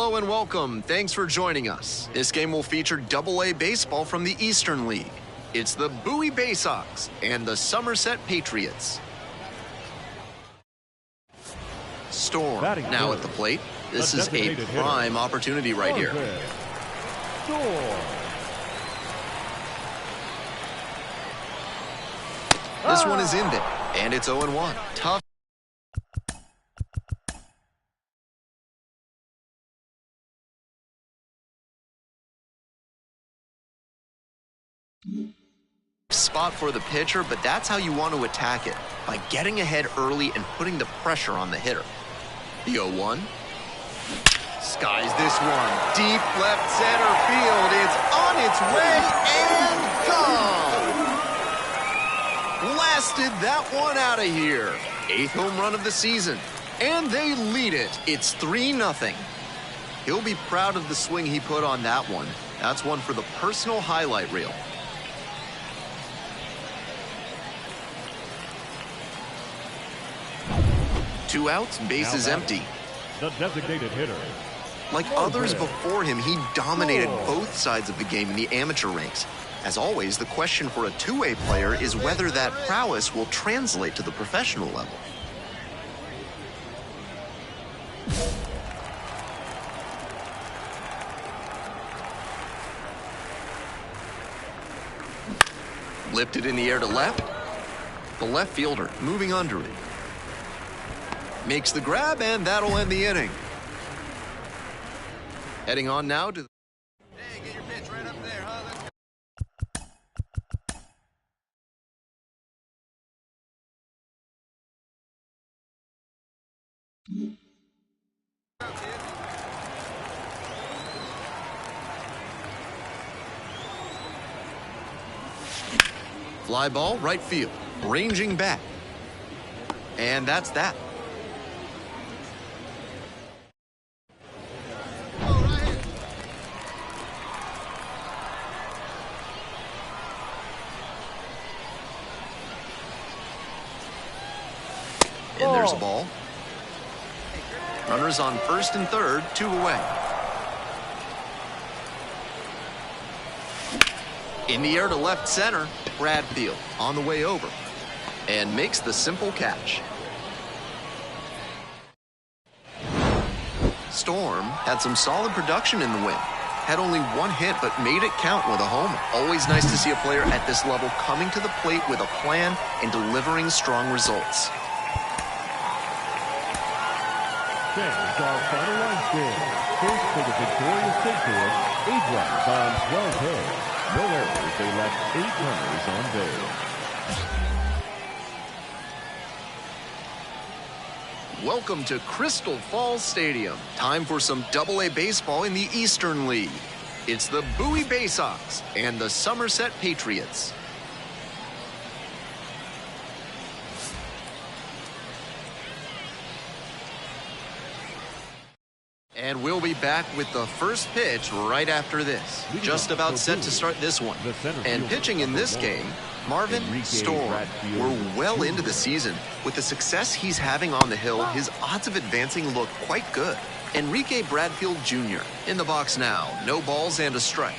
Hello and welcome. Thanks for joining us. This game will feature Double-A baseball from the Eastern League. It's the Bowie Bay Sox and the Somerset Patriots. Storm now at the plate. This is a prime opportunity right here. This one is in there, and it's 0-1. Tough. Spot for the pitcher, but that's how you want to attack it, by getting ahead early and putting the pressure on the hitter. The 0-1. Skies this one. Deep left center field. It's on its way and gone. Blasted that one out of here. 8th home run of the season. And they lead it. It's 3-0. He'll be proud of the swing he put on that one. That's one for the personal highlight reel. 2 outs, bases empty. The designated hitter. Like others before him, he dominated both sides of the game in the amateur ranks. As always, the question for a two-way player is whether that prowess will translate to the professional level. Lifted in the air to left. The left fielder moving under it. Makes the grab, and that'll end the inning. Heading on now to... Hey, get your pitch right up there, huh? Fly ball, right field, ranging back. And that's that. And there's a ball. Runners on first and third, 2 away. In the air to left center, Bradfield on the way over and makes the simple catch. Storm had some solid production in the win. Had only 1 hit, but made it count with a homer. Always nice to see a player at this level coming to the plate with a plan and delivering strong results. There's our final line score. First for the victorious Patriots, 8 runs on 12 hits. No errors, they left 8 runners on base. Welcome to Crystal Falls Stadium. Time for some Double-A baseball in the Eastern League. It's the Bowie Bay Sox and the Somerset Patriots. And we'll be back with the first pitch right after this. Just about set to start this one. And pitching in this game, Marvin Storm. We're well into the season. With the success he's having on the hill, his odds of advancing look quite good. Enrique Bradfield Jr. in the box now. No balls and a strike.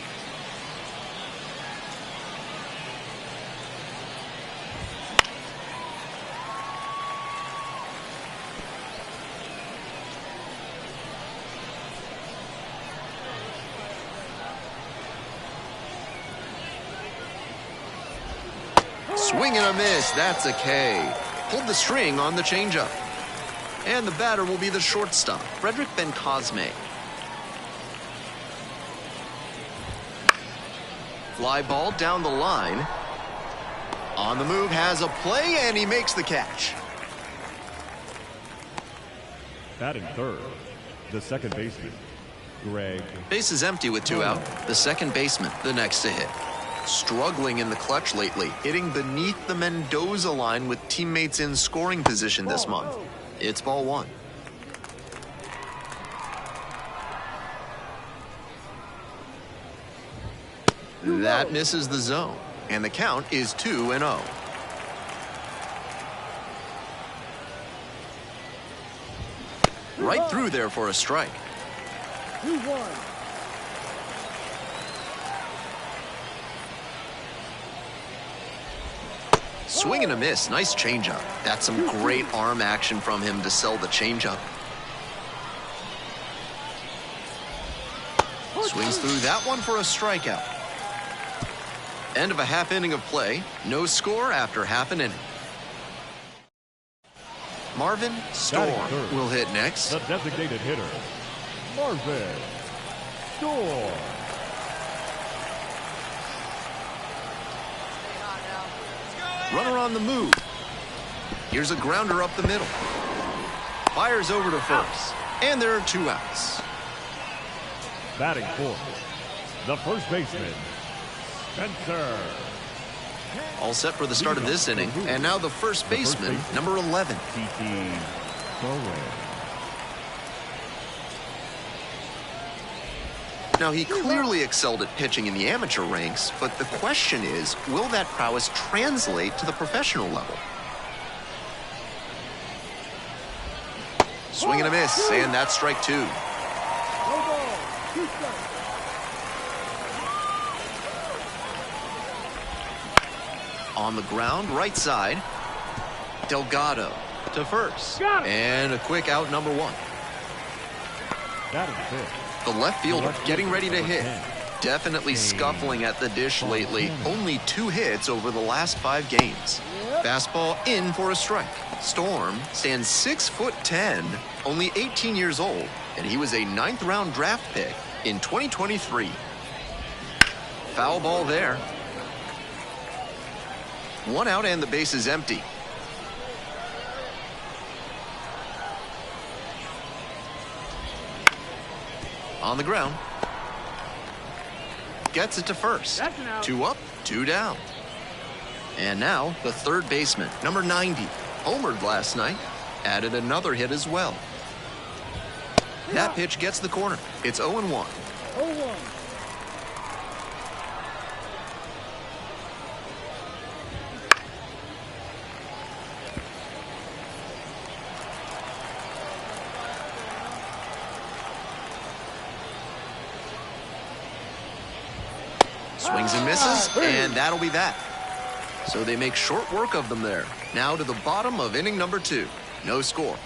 Swing and a miss, that's a K. Pulled the string on the changeup. And the batter will be the shortstop, Frederick Ben-Cosme. Fly ball down the line. On the move, has a play, and he makes the catch. Batting third, the second baseman, Greg. Base is empty with 2 out. The second baseman, the next to hit. Struggling in the clutch lately, hitting beneath the Mendoza line with teammates in scoring position this month. It's ball 1. That misses the zone, and the count is 2-0. Right through there for a strike. 2-1. Swing and a miss. Nice changeup. That's some great arm action from him to sell the changeup. Swings through that one for a strikeout. End of a half inning of play. No score after half an inning. Marvin Storm will hit next. The designated hitter, Marvin Storm. Runner on the move. Here's a grounder up the middle. Fires over to first. And there are 2 outs. Batting fourth, the first baseman, Spencer. All set for the start of this inning. And now the first baseman, number 11. Now, he clearly excelled at pitching in the amateur ranks, but the question is, will that prowess translate to the professional level? Swing and a miss, and that's strike 2. On the ground, right side. Delgado to first. And a quick out, number 1. The left fielder getting ready to hit. Definitely scuffling at the dish lately. Only 2 hits over the last 5 games. Fastball in for a strike. Storm stands 6'10", only 18 years old, and he was a 9th round draft pick in 2023. Foul ball there. 1 out and the base is empty. On the ground. Gets it to first. 2 up, 2 down. And now the third baseman, number 90. Homered last night. Added another hit as well. That pitch gets the corner. It's 0-1. 0-1. Swings and misses, and that'll be that. So they make short work of them there. Now to the bottom of inning number 2. No score.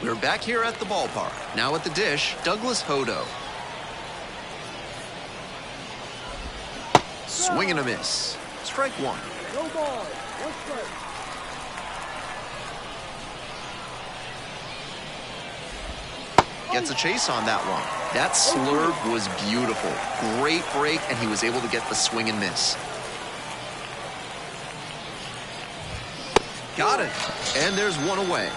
We're back here at the ballpark. Now at the dish, Douglas Hodo. Swing and a miss. Strike 1. No ball. 1 strike. Gets a chase on that one. That slurve was beautiful. Great break, and he was able to get the swing and miss. Got it. And there's 1 away.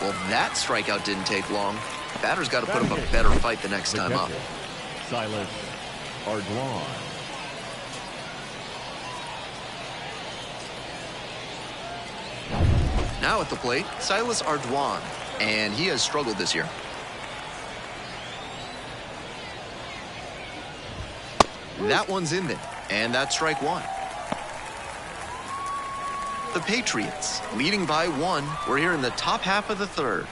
Well, that strikeout didn't take long. Batter's got to put up a better fight the next time up. Silas Ardwan. Now at the plate, Silas Ardwan. And he has struggled this year. That one's in there, and that's strike 1. The Patriots leading by 1. We're here in the top half of the 3rd.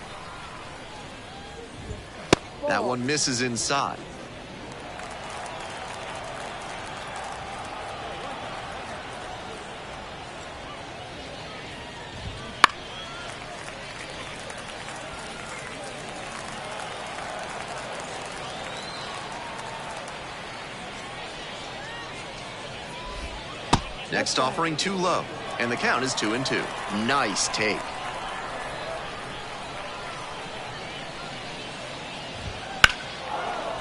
That one misses inside. Next offering too low, and the count is 2-2. Nice take.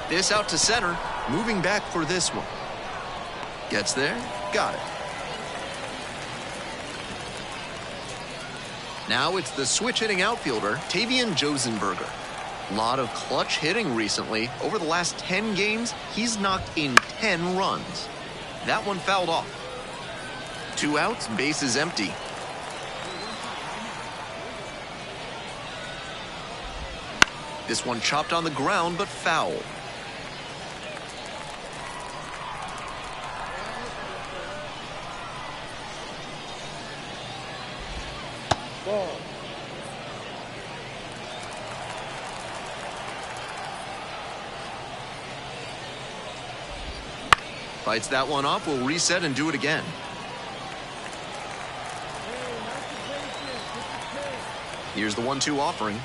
This out to center, moving back for this one. Gets there, got it. Now it's the switch-hitting outfielder, Tavian Josenberger. Lot of clutch hitting recently. Over the last 10 games, he's knocked in 10 runs. That one fouled off. 2 outs, base is empty. This one chopped on the ground, but foul. Fights that one off, will reset and do it again. Here's the 1-2 offering.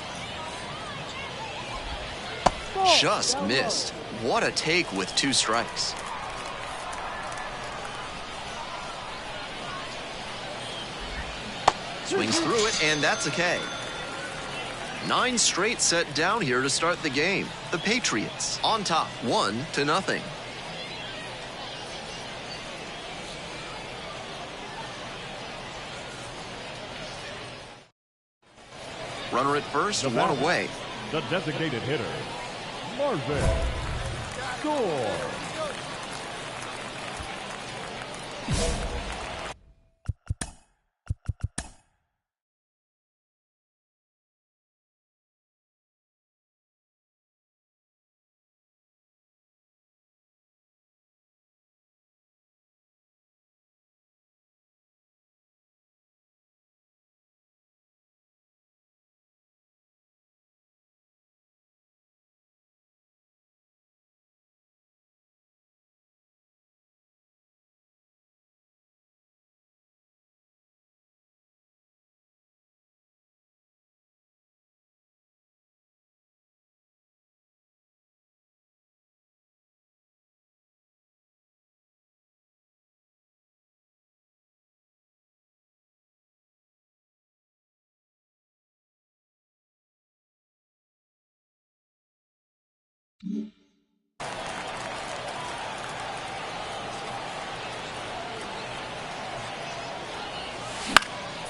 Just missed. What a take with 2 strikes. Swings through it, and that's a K. 9 straight set down here to start the game. The Patriots on top, 1-0. Runner at first, 1 away. The designated hitter, Marvin Storm.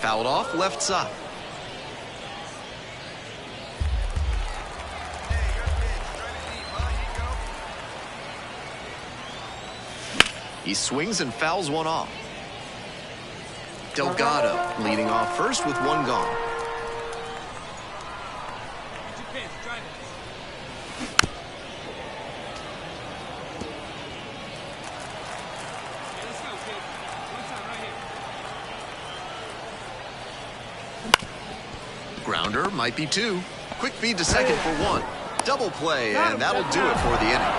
Fouled off left side. He swings and fouls one off. Delgado leading off first with 1 gone. Grounder might be 2. Quick feed to second for 1. Double play, and that'll do it for the inning.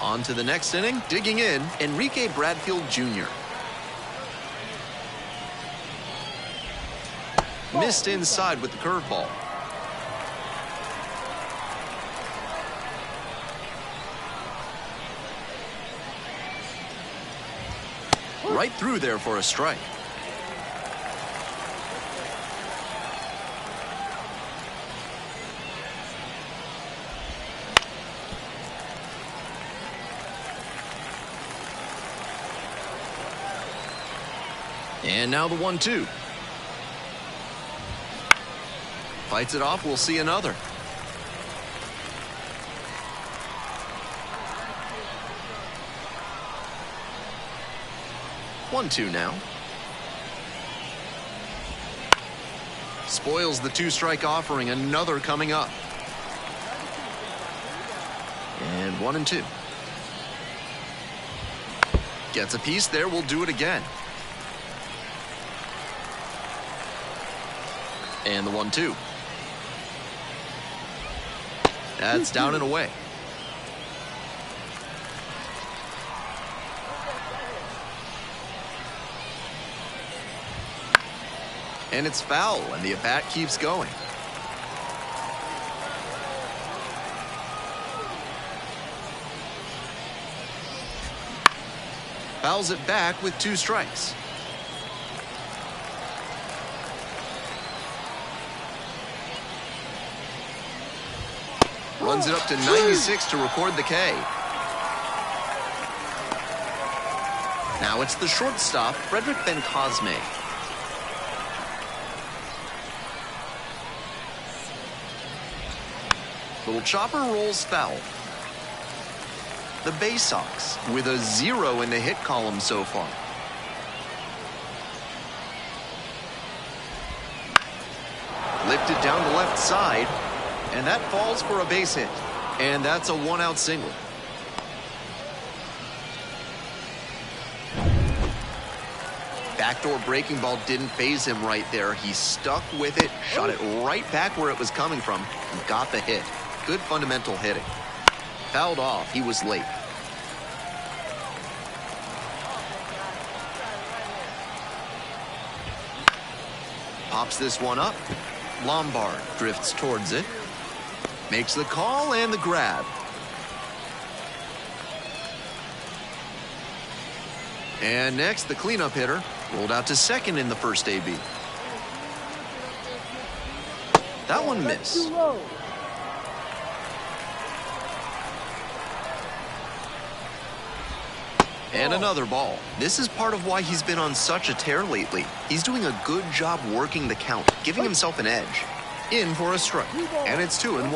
On to the next inning, digging in, Enrique Bradfield Jr. Missed inside with the curveball. Right through there for a strike. And now the 1-2. Fights it off, we'll see another. One, 2 now. Spoils the 2-strike offering, another coming up. And 1-2. Gets a piece there, we'll do it again. And the 1-2. That's down and away. And it's foul, and the at-bat keeps going. Fouls it back with 2 strikes. Runs it up to 96 to record the K. Now it's the shortstop, Frederick Bencosme. Little chopper rolls foul. The Bay Sox with a 0 in the hit column so far. Lifted down the left side. And that falls for a base hit. And that's a 1-out single. Backdoor breaking ball didn't faze him right there. He stuck with it, shot it right back where it was coming from, and got the hit. Good fundamental hitting. Fouled off. He was late. Pops this one up. Lombard drifts towards it. Makes the call and the grab. And next, the cleanup hitter rolled out to second in the first AB. That one missed. And another ball. This is part of why he's been on such a tear lately. He's doing a good job working the count, giving himself an edge. In for a strike, and it's 2-1.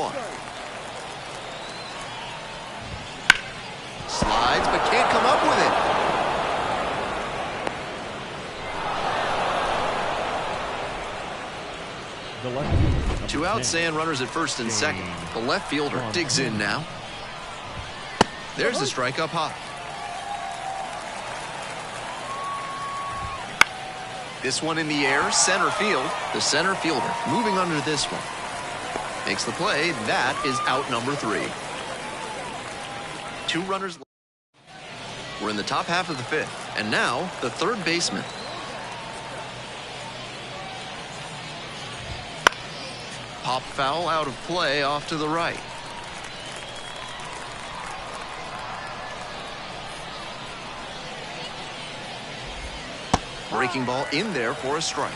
Slides, but can't come up with it. 2 outs and runners at first and second. The left fielder digs in now. There's the strike up high. This one in the air, center field. The center fielder moving under this one. Makes the play. That is out number 3. 2 runners left. We're in the top half of the 5th. And now, the third baseman. Pop foul out of play off to the right. Breaking ball in there for a strike.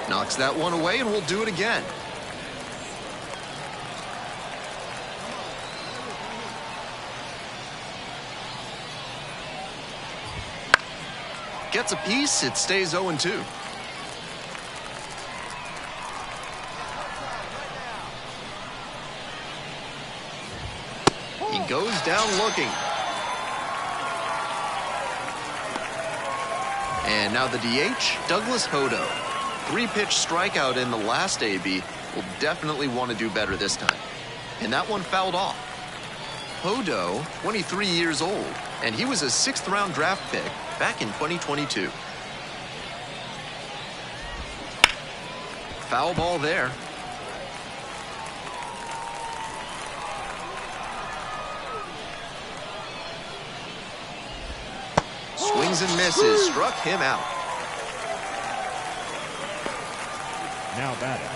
Knocks that one away, and we'll do it again. Gets a piece, it stays 0-2. He goes down looking. And now the DH, Douglas Hodo. 3-pitch strikeout in the last AB. Will definitely want to do better this time. And that one fouled off. Hodo, 23 years old, and he was a 6th-round draft pick back in 2022. Foul ball there. Swings and misses, struck him out. Now batting.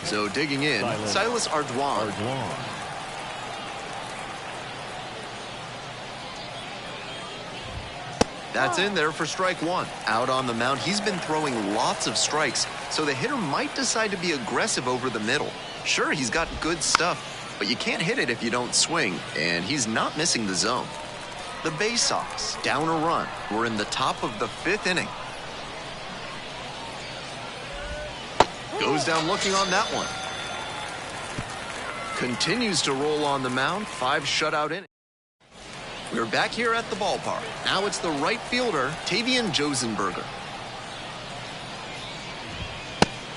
So digging in, Silas Ardoin. That's in there for strike 1. Out on the mound, he's been throwing lots of strikes, so the hitter might decide to be aggressive over the middle. Sure, he's got good stuff, but you can't hit it if you don't swing, and he's not missing the zone. The Bay Sox down a run. We're in the top of the 5th inning. Goes down looking on that one. Continues to roll on the mound. 5 shutout innings. We're back here at the ballpark. Now it's the right fielder, Tavian Josenberger.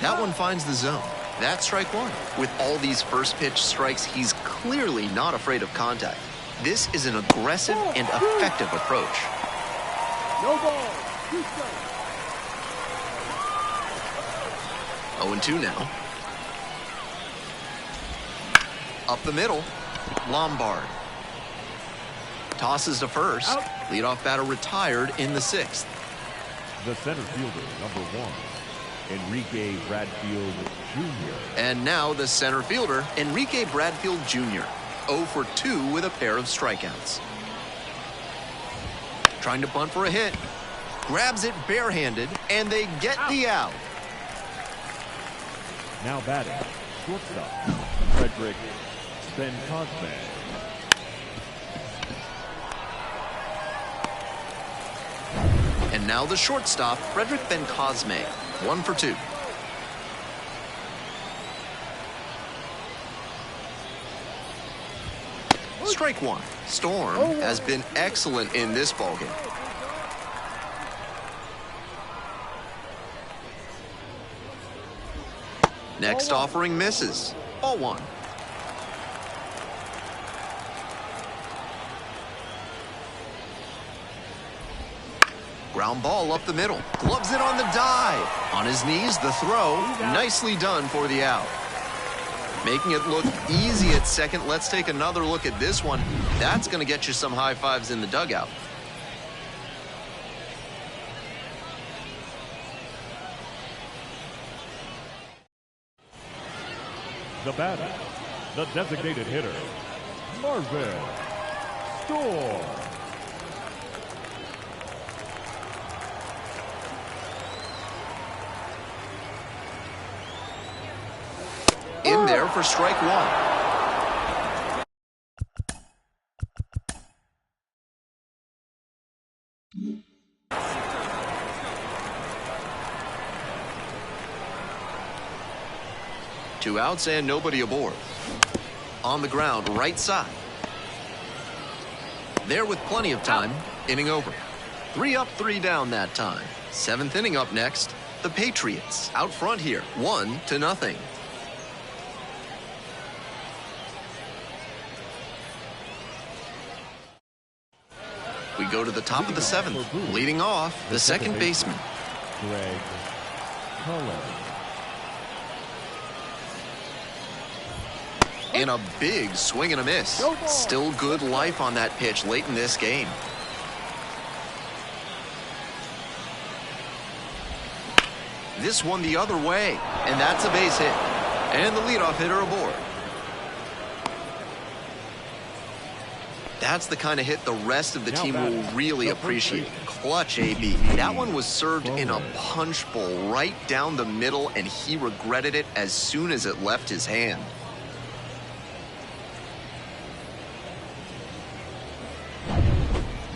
That one finds the zone. That's strike 1. With all these first pitch strikes, he's clearly not afraid of contact. This is an aggressive and effective approach. No ball. 2 strikes. 0-2 now. Up the middle, Lombard. Tosses to first. Out. Leadoff batter retired in the 6th. The center fielder, number 1, Enrique Bradfield Jr. And now the center fielder, Enrique Bradfield Jr. 0 for 2 with a pair of strikeouts. Trying to bunt for a hit. Grabs it barehanded, and they get the out. Now batting, shortstop, Frederick Ben-Cosme. And now the shortstop, Frederick Ben-Cosme. 1 for 2. Strike 1. Storm has been excellent in this ballgame. Next offering misses. Ball 1. Ground ball up the middle. Gloves it on the dive. On his knees, the throw. Nicely done for the out. Making it look easy at second. Let's take another look at this one. That's going to get you some high fives in the dugout. The batter, the designated hitter, Marvin Storm. In there for strike one. Two outs and nobody aboard. On the ground, right side. There with plenty of time. Inning over. 3 up, 3 down that time. 7th inning up next. The Patriots out front here, 1-0. We go to the top of the 7th. Leading off, the second baseman. Greg Cullen. And a big swing and a miss. Still good life on that pitch late in this game. This one the other way, and that's a base hit. And the leadoff hitter aboard. That's the kind of hit the rest of the team will really appreciate. Clutch AB. That one was served in a punch bowl right down the middle, and he regretted it as soon as it left his hand.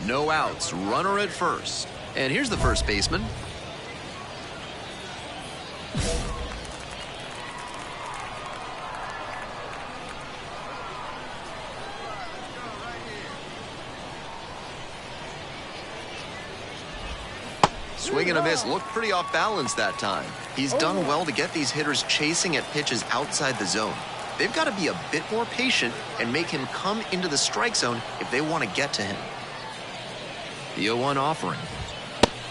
No outs, runner at first. And here's the first baseman. Swing and a miss, looked pretty off balance that time. He's done well to get these hitters chasing at pitches outside the zone. They've got to be a bit more patient and make him come into the strike zone if they want to get to him. The 0-1 offering.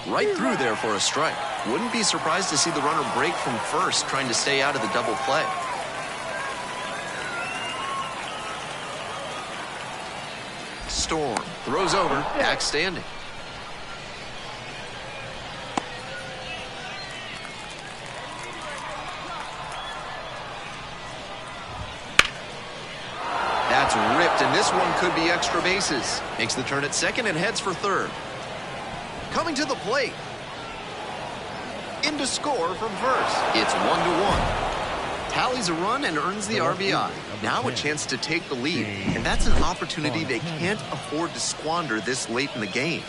Right through there for a strike. Wouldn't be surprised to see the runner break from first, trying to stay out of the double play. Storm throws over, back standing. That's ripped, and this one could be extra bases. Makes the turn at second and heads for third. Coming to the plate. In to score from first. It's 1-1. Tallies a run and earns the RBI. Now a chance to take the lead, and that's an opportunity they can't afford to squander this late in the game.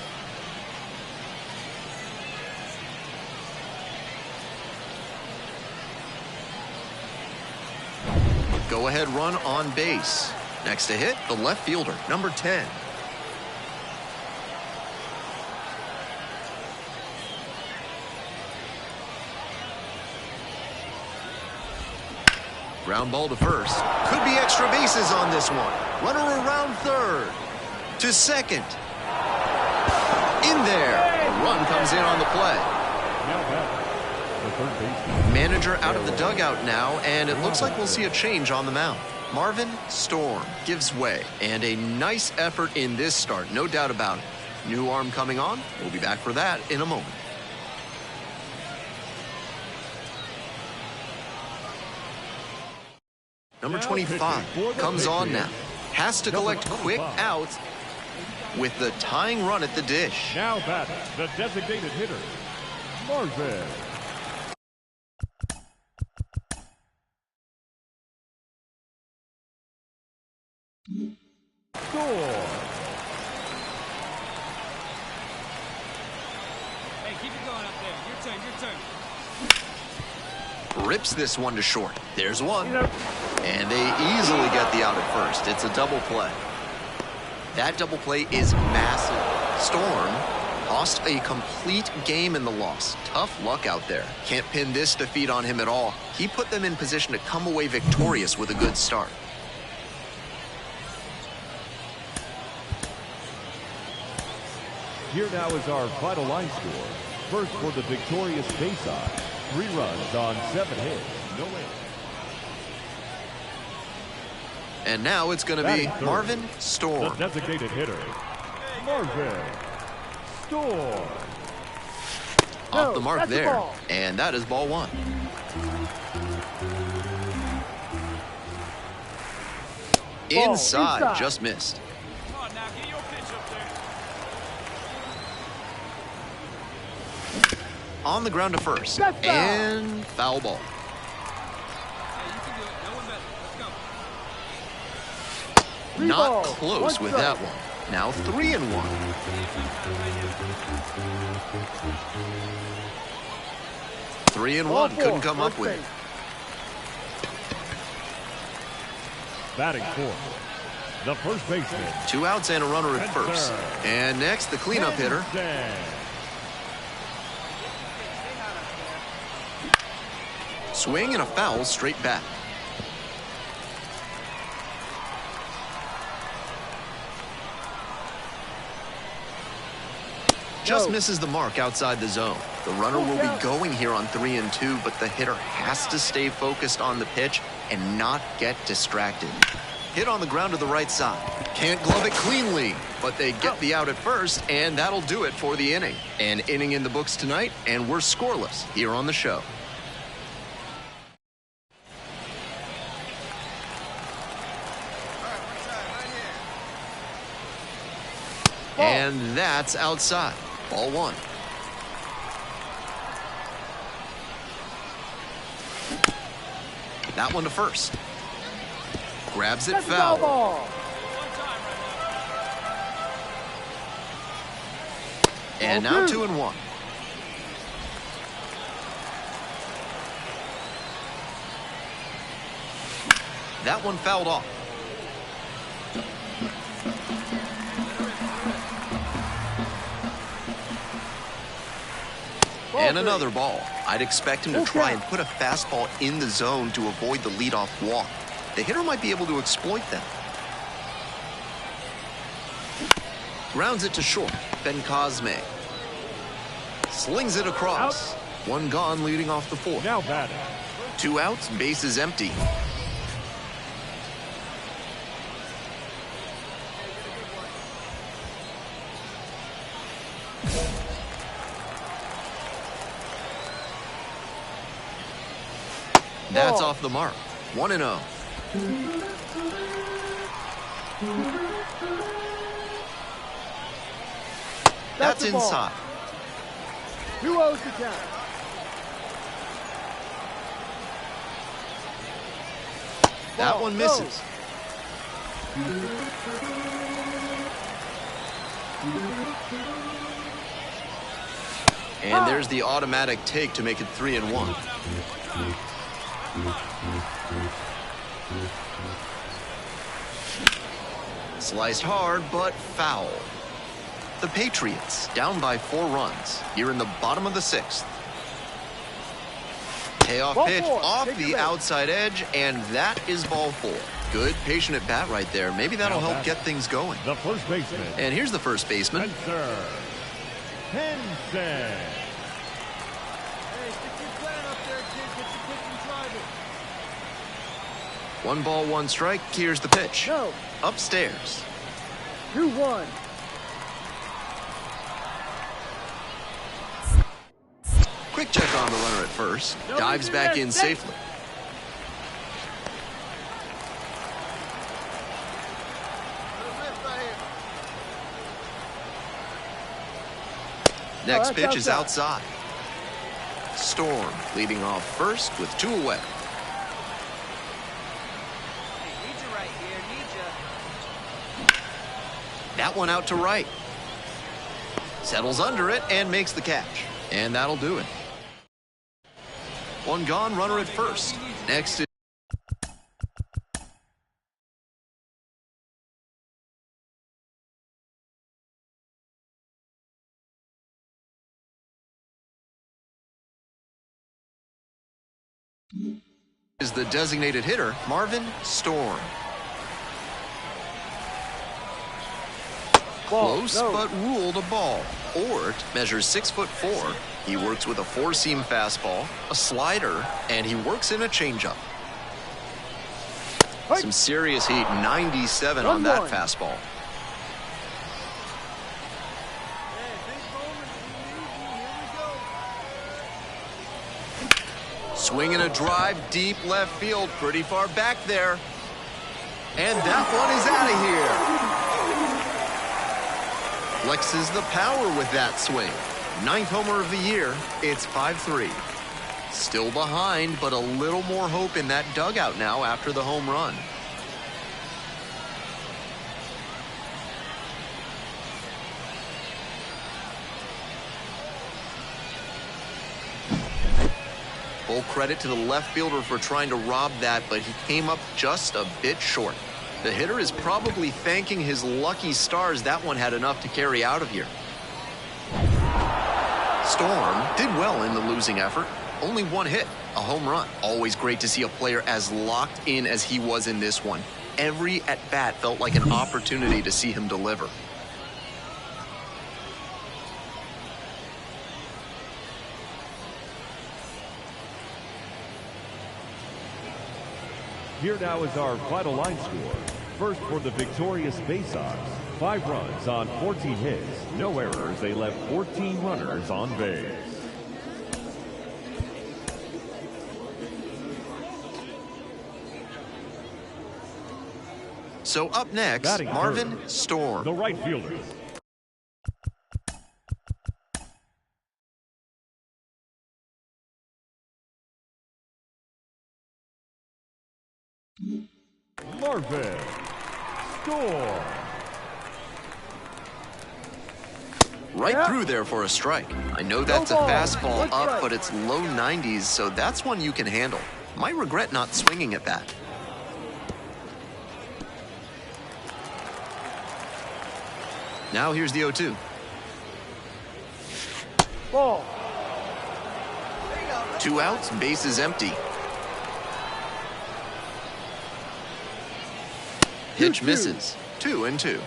Go-ahead run on base. Next to hit, the left fielder, number 10. Ground ball to first. Could be extra bases on this one. Runner around third. To second. In there. A run comes in on the play. Manager out of the dugout now, and it looks like we'll see a change on the mound. Marvin Storm gives way, and a nice effort in this start, no doubt about it. New arm coming on. We'll be back for that in a moment. Number 25 comes on now. Has to collect quick outs with the tying run at the dish. Now batting, the designated hitter, Marvin. Score. Hey, keep it going up there. Your turn, your turn. Rips this one to short. There's one. And they easily get the out at first. It's a double play. That double play is massive. Storm lost a complete game in the loss. Tough luck out there. Can't pin this defeat on him at all. He put them in position to come away victorious with a good start. Here now is our final line score. First for the victorious face-off. 3 runs on 7 hits. No errors. And now it's going to be Marvin The Storm. designated hitter, Marvin Storm. Off the mark there. And that is ball one. Inside, just missed. Come on now, get your pitch up there. On the ground to first. And foul ball. Hey, you can do it. No one better. Let's go. Not close with that one. Now 3-1. 3-1. Couldn't come up with it. Batting fourth, the first baseman. 2 outs and a runner at first. And next, the cleanup hitter. Swing and a foul straight back. Just misses the mark outside the zone. The runner will be going here on 3-2, but the hitter has to stay focused on the pitch and not get distracted. Hit on the ground to the right side. Can't glove it cleanly, but they get the out at first, and that'll do it for the inning. An inning in the books tonight, and we're scoreless here on the show. And that's outside. Ball one. That one to first. Grabs it foul. And now 2-1. That one fouled off. And another ball. I'd expect him to try and put a fastball in the zone to avoid the leadoff walk. The hitter might be able to exploit that. Grounds it to short. Ben Cosme. Slings it across. One gone leading off the fourth. Now batting. 2 outs, bases empty. That's off the mark. 1-0. That's inside. 2-0 to count. That one misses. And there's the automatic take to make it 3-1. Sliced hard, but foul. The Patriots down by 4 runs here in the bottom of the 6th. Payoff pitch off the outside edge, and that is ball 4. Good patient at bat right there. Maybe that'll help get things going. The first baseman. And here's the first baseman. Henson. Hey, stick your plan up there, kid. Get your pitch and drive it. 1 ball, 1 strike. Here's the pitch. No. Upstairs. 2-1. Quick check on the runner at first. Dives back in safely. Next pitch is outside. Storm leading off first with 2 away. Hey, need you right here. Need you. That one out to right. Settles under it and makes the catch. And that'll do it. 1 gone, runner at first. Next is the designated hitter, Marvin Storm. Close, but ruled a ball. Ort measures 6'4". He works with a 4-seam fastball, a slider, and he works in a changeup. Some serious heat, 97 on that fastball. Swinging a drive, deep left field, pretty far back there. And that one is out of here. Flexes the power with that swing. 9th homer of the year, it's 5-3. Still behind, but a little more hope in that dugout now after the home run. Full credit to the left fielder for trying to rob that, but he came up just a bit short. The hitter is probably thanking his lucky stars that one had enough to carry out of here. Storm did well in the losing effort. Only one hit, a home run. Always great to see a player as locked in as he was in this one. Every at-bat felt like an opportunity to see him deliver. Here now is our final line score. First for the victorious Bay Sox. 5 runs on 14 hits. No errors. They left 14 runners on base. So up next, Batting Marvin third, Storm. the right fielder. Marvin Storm. Right through there for a strike. I know that's a fastball up, but it's low 90s, so that's one you can handle. Might regret not swinging at that. Now here's the 0-2. Ball. 2 outs, bases empty. Pitch misses. 2-2.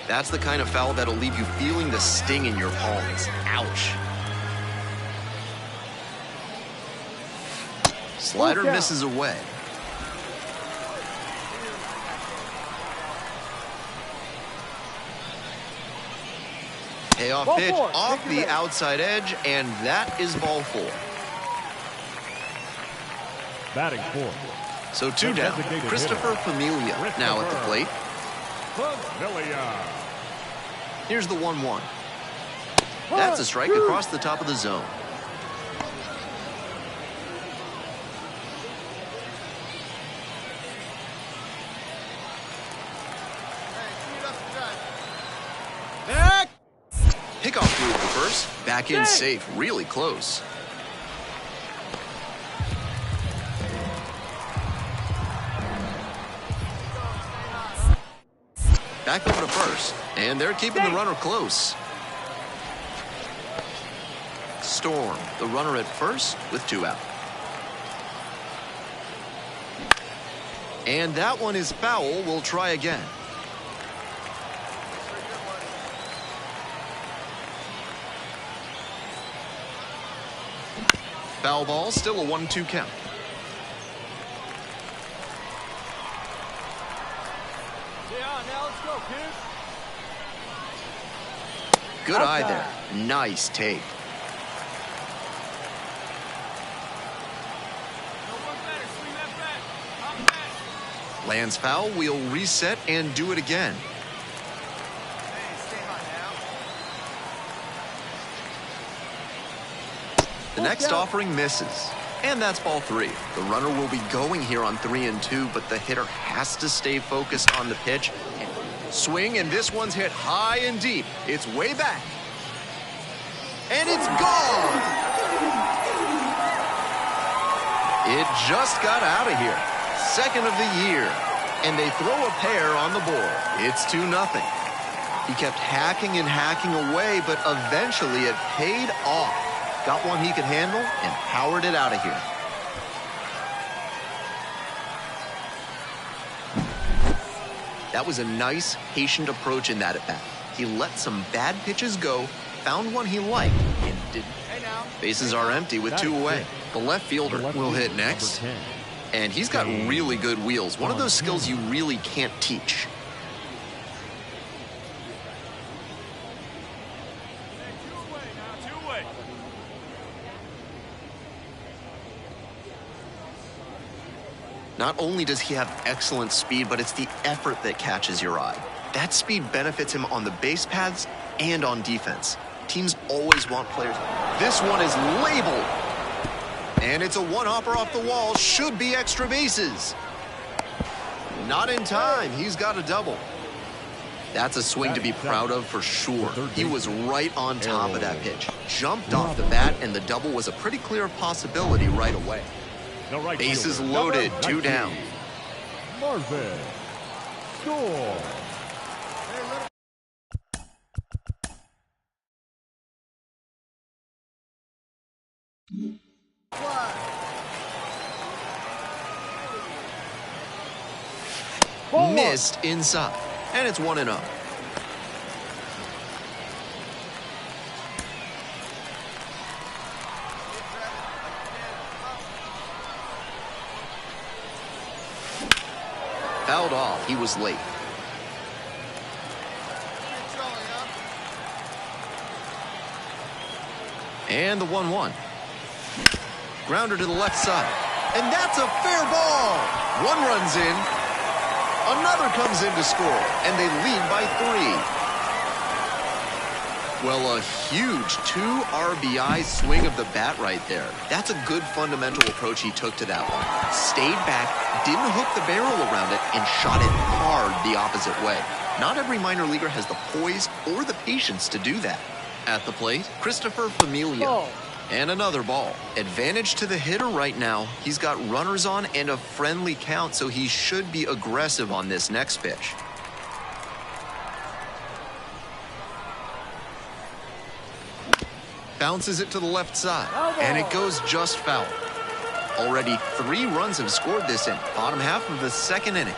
That's the kind of foul that'll leave you feeling the sting in your palms. Ouch. Slider misses away. Payoff pitch off the outside edge, and that is ball 4. Batting fourth. So 2 down. Christopher Familia now at the plate. Familia. Here's the 1-1. That's a strike across the top of the zone. Pickoff through the first. Back in safe. Really close. Back over to first. And they're keeping the runner close. Storm, the runner at first with 2 out. And that one is foul. We'll try again. Foul ball, still a 1-2 count. Yeah, now let's go, kid. Good eye there. Nice take. Lands foul, we'll reset and do it again. The next offering misses. And that's ball 3. The runner will be going here on 3-2, but the hitter has to stay focused on the pitch. Swing, and this one's hit high and deep. It's way back. And it's gone! It just got out of here. Second of the year. And they throw a pair on the board. It's 2-0. He kept hacking and hacking away, but eventually it paid off. Got one he could handle and powered it out of here. That was a nice, patient approach in that at-bat. he let some bad pitches go, found one he liked, and didn't. Bases are empty with 2 away. The left fielder will hit next. And he's got really good wheels. One of those skills you really can't teach. Not only does he have excellent speed, but it's the effort that catches your eye. That speed benefits him on the base paths and on defense. Teams always want players. This one is labeled. And it's a one-hopper off the wall. Should be extra bases. Not in time. He's got a double. That's a swing to be proud of for sure. He was right on top of that pitch. Jumped off the bat, and the double was a pretty clear possibility right away. Bases loaded, 2 down. Marvin, score. Missed inside, and it's 1-0. Fouled off. He was late. And the 1-1. Grounder to the left side. And that's a fair ball. 1 runs in. Another comes in to score. And they lead by 3. Well, a huge 2 RBI swing of the bat right there. That's a good fundamental approach he took to that one. Stayed back, didn't hook the barrel around it, and shot it hard the opposite way. Not every minor leaguer has the poise or the patience to do that. At the plate, Christopher Familia. Ball. And another ball. Advantage to the hitter right now. He's got runners on and a friendly count, so he should be aggressive on this next pitch. Bounces it to the left side, and it goes just foul. Already 3 runs have scored this in, bottom half of the 2nd inning.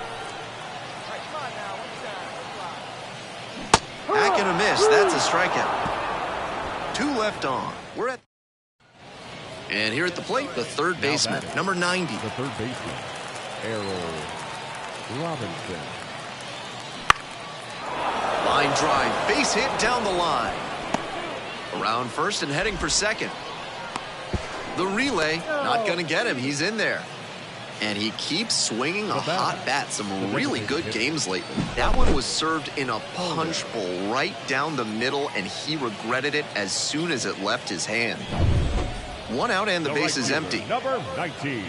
Back and a miss, that's a strikeout. 2 left on. We're at... And here at the plate, the third baseman, number 90. The third baseman, Errol Robinson. Line drive, base hit down the line. Around first and heading for second. The relay, not going to get him. He's in there. And he keeps swinging a hot bat. Some really good games lately. That one was served in a punch bowl right down the middle, and he regretted it as soon as it left his hand. 1 out and the base is empty. Number 19.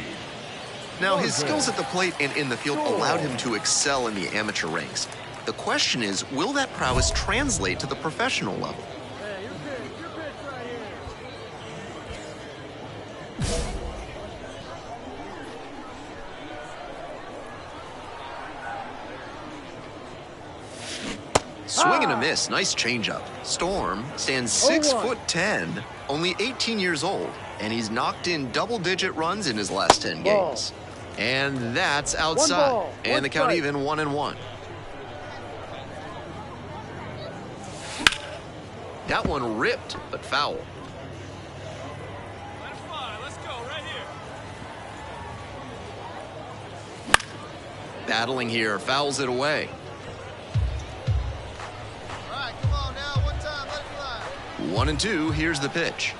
Now, his skills at the plate and in the field allowed him to excel in the amateur ranks. The question is, will that prowess translate to the professional level? Swing and a miss. Nice changeup. Storm stands 6'10", only 18 years old, and he's knocked in double-digit runs in his last 10 games. And that's outside. And the count even 1-1. That one ripped, but foul. Let it fly. Let's go right here. Battling here, fouls it away. 1-2, here's the pitch.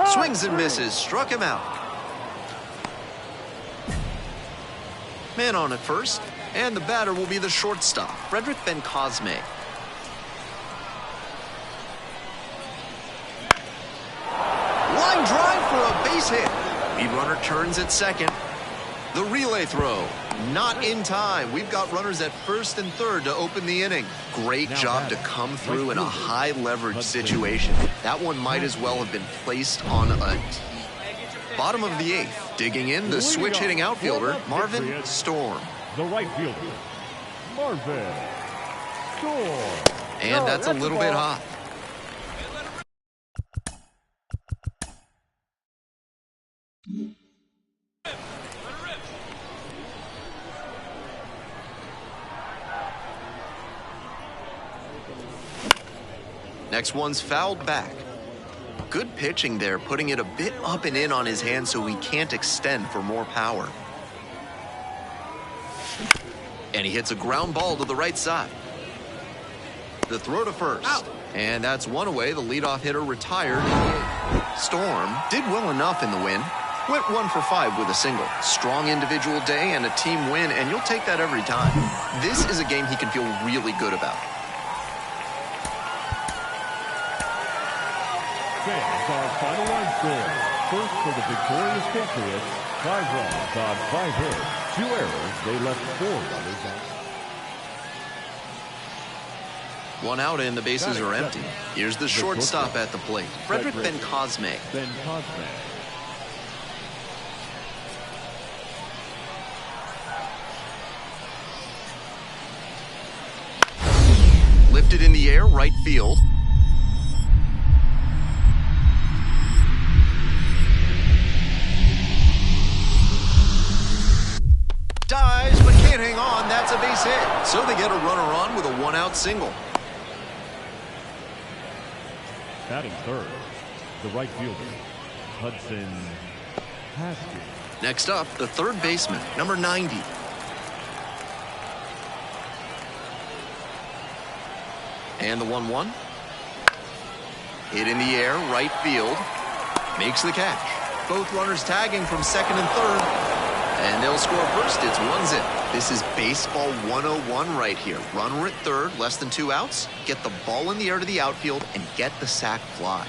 Swings and misses, struck him out. Man on at first, and the batter will be the shortstop, Frederick Ben Cosme. Line drive for a base hit. Lead runner turns at second. The relay throw, not in time. We've got runners at first and third to open the inning. Great job to come through in a high leverage situation. That one might as well have been placed on a tee. Bottom of the 8th, digging in, the switch hitting outfielder, Marvin Storm. The right fielder, Marvin Storm. And that's a little bit hot. Next one's fouled back. Good pitching there, putting it a bit up and in on his hand so he can't extend for more power. And he hits a ground ball to the right side. The throw to first. Out. And that's one away. The leadoff hitter retired. Storm did well enough in the win. Went 1 for 5 with a single. Strong individual day and a team win, and you'll take that every time. This is a game he can feel really good about. Fans, our final line score. First for the victorious Patriots, 5 runs on 5 hits, 2 errors. They left 4 runners out. 1 out and the bases are empty. Here's the shortstop at the plate, Frederick Ben-Cosme. Ben-Cosme. Lifted in the air, right field. Dives, but can't hang on. That's a base hit. So they get a runner on with a 1-out single. Batting third, the right fielder, Hudson Haskins. Next up, the third baseman, number 90. And the 1-1. Hit in the air, right field. Makes the catch. Both runners tagging from second and third. And they'll score first. It's 1-0. This is baseball 101 right here. Runner at third, less than 2 outs. Get the ball in the air to the outfield and get the sac fly.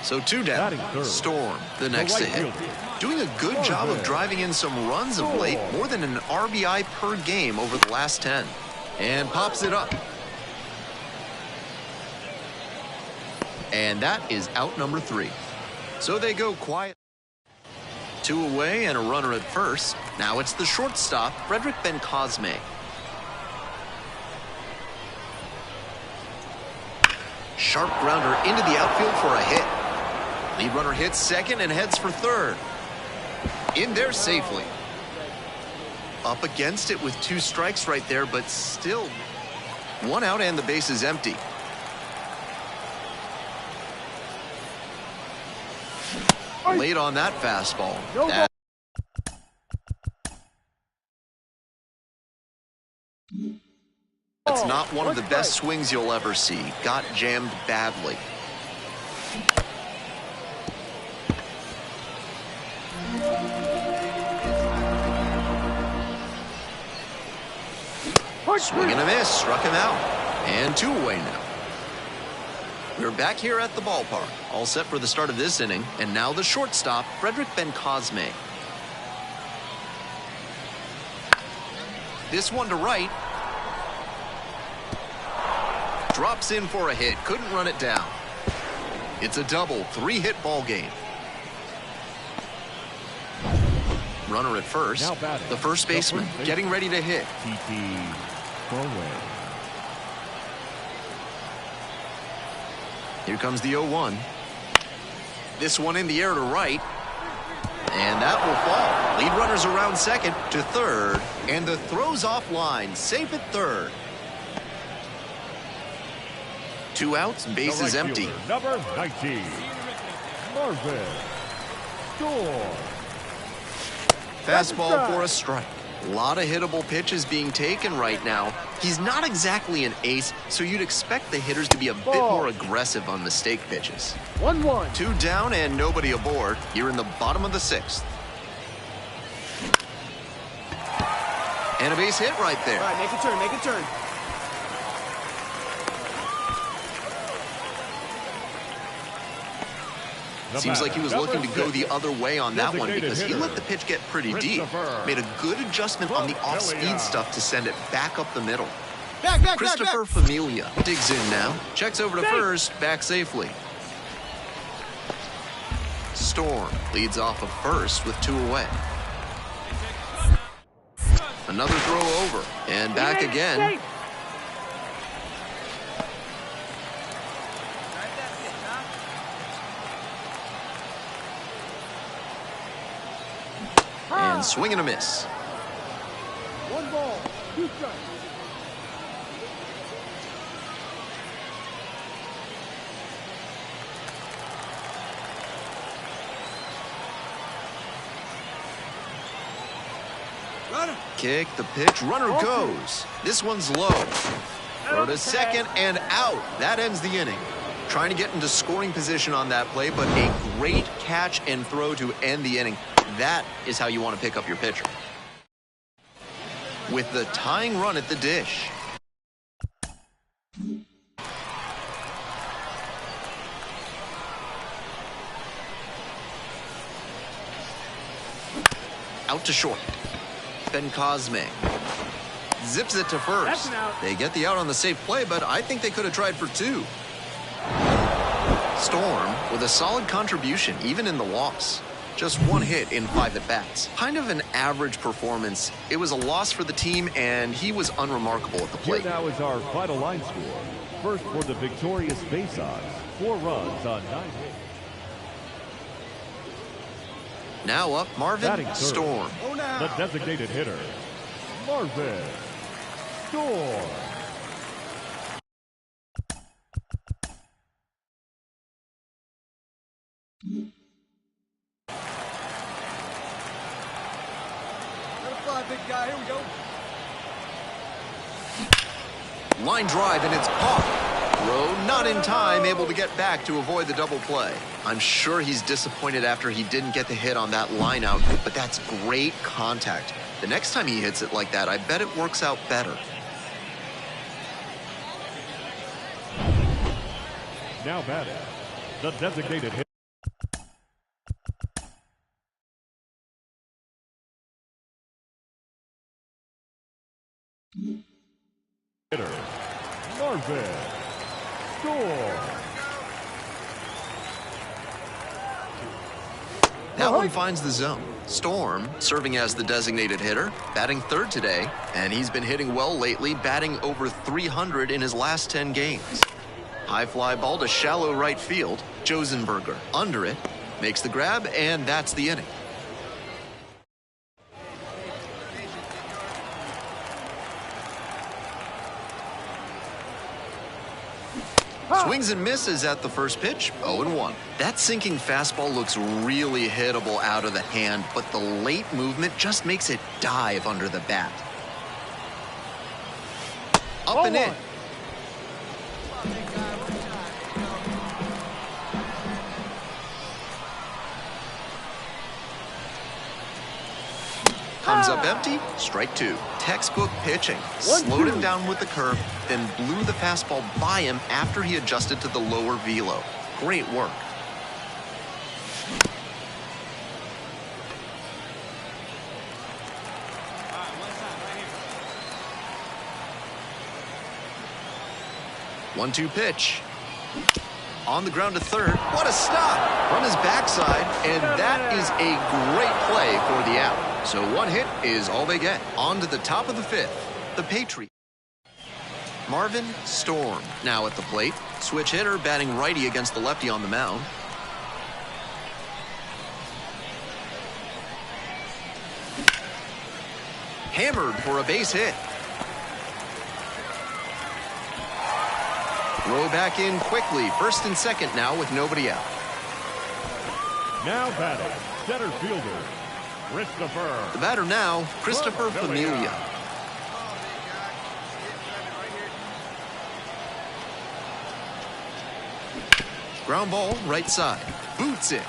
So 2 down. Storm, the next to hit. Doing a good job of driving in some runs of late. More than an RBI per game over the last 10. And pops it up. And that is out number 3. So they go quiet. 2 away and a runner at first. Now it's the shortstop, Frederick Ben-Cosme. Sharp grounder into the outfield for a hit. Lead runner hits second and heads for third. In there safely. Up against it with 2 strikes right there, but still 1 out and the base is empty. Late on that fastball. That's not one of the best swings you'll ever see. Got jammed badly. Swing and a miss. Struck him out. And 2 away now. We're back here at the ballpark, all set for the start of this inning, and now the shortstop, Frederick Ben-Cosme. This one to right. Drops in for a hit, couldn't run it down. It's a double, 3-hit ball game. Runner at first, the first baseman, getting ready to hit. Here comes the 0-1. This one in the air to right. And that will fall. Lead runners around second to third. And the throw's offline. Safe at third. 2 outs, base is empty. Number 19, Marvin Storm. Fastball for a strike. A lot of hittable pitches being taken right now. He's not exactly an ace, so you'd expect the hitters to be a bit more aggressive on mistake pitches. 1-1. 2 down and nobody aboard here in the bottom of the 6th. And a base hit right there. All right, make a turn, make a turn. Seems like he was looking to go the other way on that one because he let the pitch get pretty deep. Made a good adjustment on the off-speed stuff to send it back up the middle. Christopher Familia digs in now. Checks over to first, back safely. Storm leads off of first with 2 away. Another throw over and back again. And swing and a miss. 1 ball, 2 strikes. Kick, the pitch, runner goes. This one's low. Throw to second and out. That ends the inning. Trying to get into scoring position on that play, but a great catch and throw to end the inning. That is how you want to pick up your pitcher. With the tying run at the dish. Out to short. Ben Cosme zips it to first. They get the out on the safe play, but I think they could have tried for two. Storm with a solid contribution, even in the loss. Just one hit in 5 at-bats. Kind of an average performance. It was a loss for the team, and he was unremarkable at the plate. Here now is our final line score. First for the victorious Bay-Sox, 4 runs on 9 hits. Now up, Marvin Storm. The designated hitter, Marvin Storm. Big guy, here we go. Line drive, and it's caught. Rowe not in time, able to get back to avoid the double play. I'm sure he's disappointed after he didn't get the hit on that line out, but that's great contact. The next time he hits it like that, I bet it works out better. Now batting, the designated hitter. Marvin Storm. That one finds the zone. Storm serving as the designated hitter, batting third today, and he's been hitting well lately, batting over 300 in his last 10 games. High fly ball to shallow right field. Josenberger under it, makes the grab, and that's the inning. Swings and misses at the first pitch, 0-1. That sinking fastball looks really hittable out of the hand, but the late movement just makes it dive under the bat. Up and in. Comes up empty, strike 2. Textbook pitching. Slowed him down with the curve, then blew the fastball by him after he adjusted to the lower velo. Great work. One-two pitch. On the ground to third. What a stop from his backside, and that is a great play for the out. So one hit is all they get. On to the top of the 5th. The Patriots. Marvin Storm now at the plate. Switch hitter batting righty against the lefty on the mound. Hammered for a base hit. Throw back in quickly. First and second now with nobody out. Now batting, center fielder, Christopher. The batter now, Christopher Familia. Ground ball, right side. Boots it.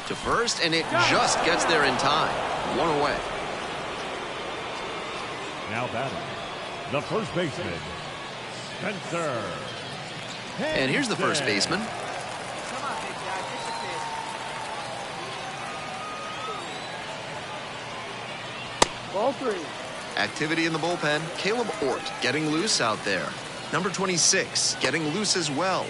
To first, and it just gets there in time. One away. Now batting, the first baseman, Spencer. And here's the first baseman. Come on, big guy, take the pitch. Ball 3. Activity in the bullpen. Caleb Ort getting loose out there. Number 26 getting loose as well.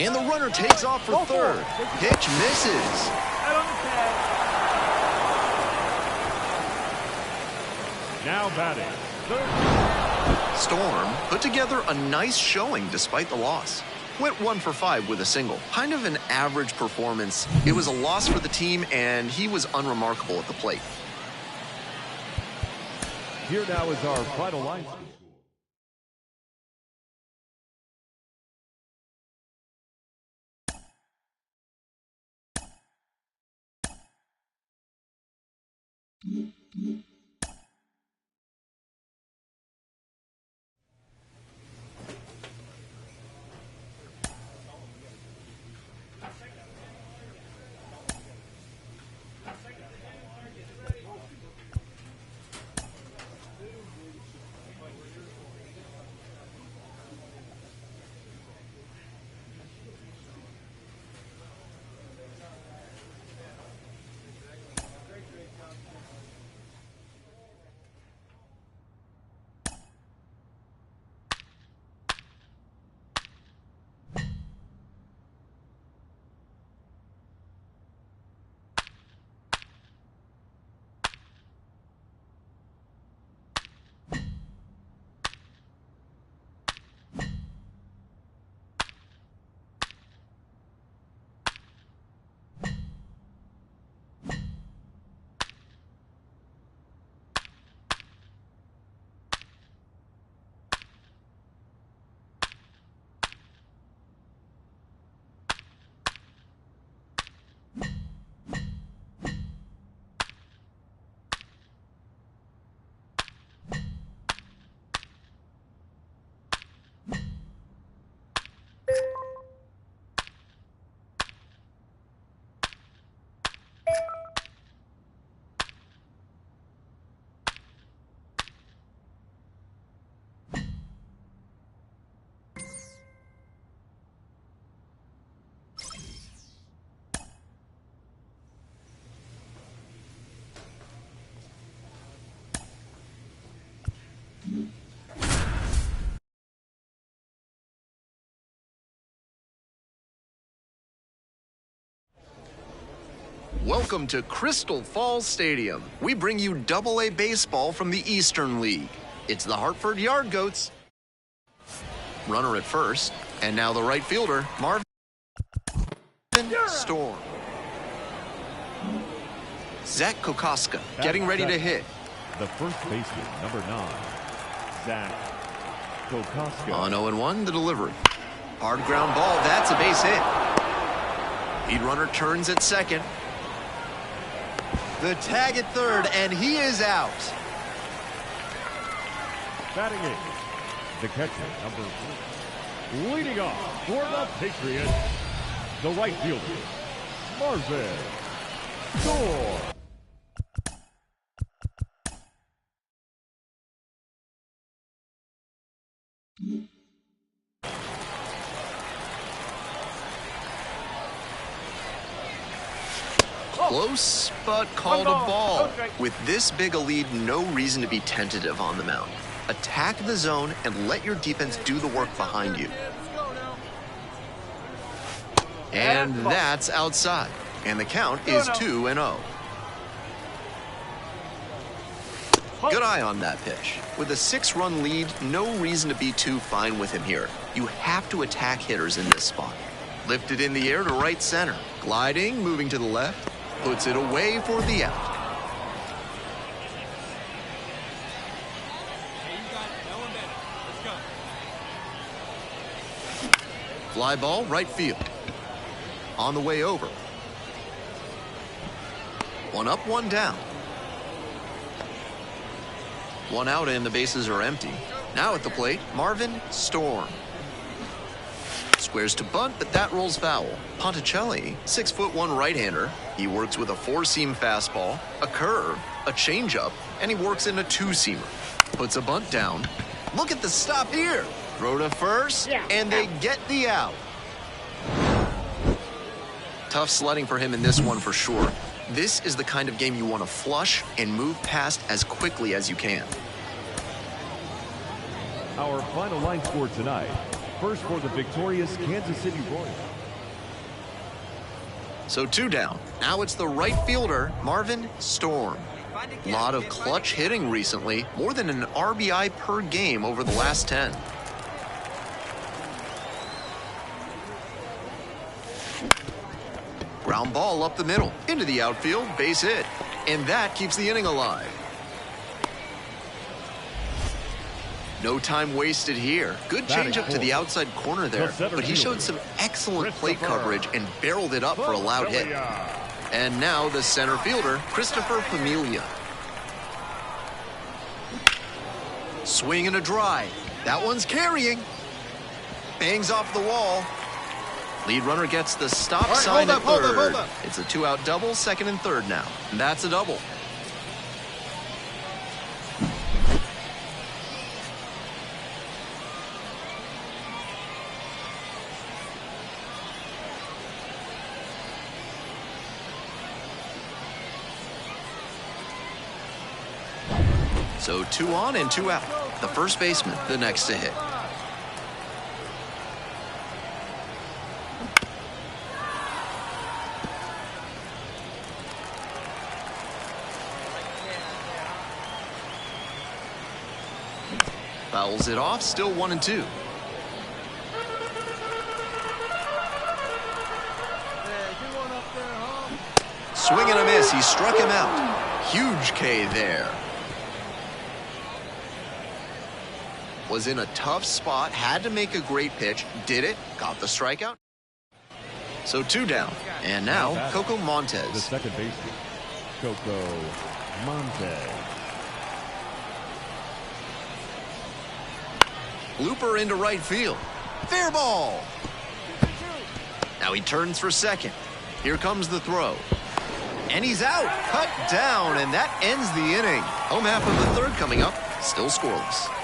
And the runner takes off for third. Pitch misses. Now batting, third. Storm put together a nice showing despite the loss. Went 1 for 5 with a single. Kind of an average performance. It was a loss for the team, and he was unremarkable at the plate. Here now is our final line. Welcome to Crystal Falls Stadium. We bring you AA baseball from the Eastern League. It's the Hartford Yard Goats. Runner at first, and now the right fielder, Marvin Storm. xCAUTIOUS getting ready to hit. The first baseman, number 9, xCAUTIOUS. On 0-1, the delivery. Hard ground ball, that's a base hit. Lead runner turns at second. The tag at third, and he is out. Batting in, the catcher, number 4. Leading off for the Patriots, the right fielder, Marvin Storm. Close, but called a ball. With this big a lead, no reason to be tentative on the mound. Attack the zone and let your defense do the work behind you. And that's outside. And the count is 2-0. Good eye on that pitch. With a 6-run lead, no reason to be too fine with him here. You have to attack hitters in this spot. Lifted in the air to right center. Gliding, moving to the left. Puts it away for the out. Fly ball, right field. On the way over. One up, one down. One out and the bases are empty. Now at the plate, Marvin Storm. Squares to bunt, but that rolls foul. Ponticelli, 6'1" right-hander. He works with a 4-seam fastball, a curve, a changeup, and he works in a 2-seamer. Puts a bunt down. Look at the stop here. Throw to first, and they get the out. Tough sledding for him in this one for sure. This is the kind of game you want to flush and move past as quickly as you can. Our final line score tonight. First for the victorious Kansas City Royals. So 2 down. Now it's the right fielder, Marvin Storm. A lot of clutch hitting recently, more than an RBI per game over the last 10. Ground ball up the middle, into the outfield, base hit. And that keeps the inning alive. No time wasted here. Good changeup to the outside corner there, but he showed some excellent plate coverage and barreled it up for a loud hit. And now the center fielder, Christopher Familia. Swing and a drive. That one's carrying. Bangs off the wall. Lead runner gets the stop sign at third. Hold up. It's a 2-out double, second and third now. And that's a double. So 2 on and 2 out. The first baseman, the next to hit. Fouls it off, still 1 and 2. Swing and a miss, he struck him out. Huge K there. Was in a tough spot, had to make a great pitch, did it, got the strikeout. So 2 down, and now Coco Montez. The second baseman, Coco Montez. Looper into right field. Fair ball. Now he turns for second. Here comes the throw. And he's out, cut down, and that ends the inning. Home half of the third coming up, still scoreless.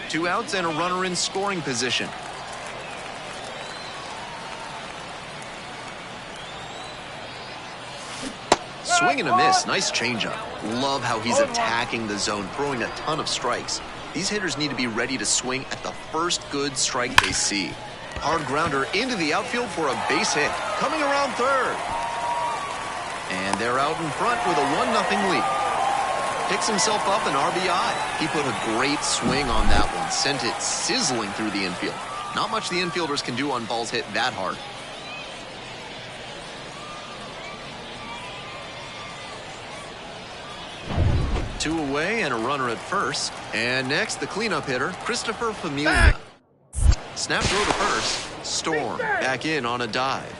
Two outs and a runner in scoring position. Swing and a miss. Nice changeup. Love how he's attacking the zone, throwing a ton of strikes. These hitters need to be ready to swing at the first good strike they see. Hard grounder into the outfield for a base hit. Coming around third. And they're out in front with a 1-0 lead. Picks himself up an RBI. He put a great swing on that one. Sent it sizzling through the infield. Not much the infielders can do on balls hit that hard. Two away and a runner at first. And next, the cleanup hitter, Christopher Familia. Snap throw to first. Storm back in on a dive.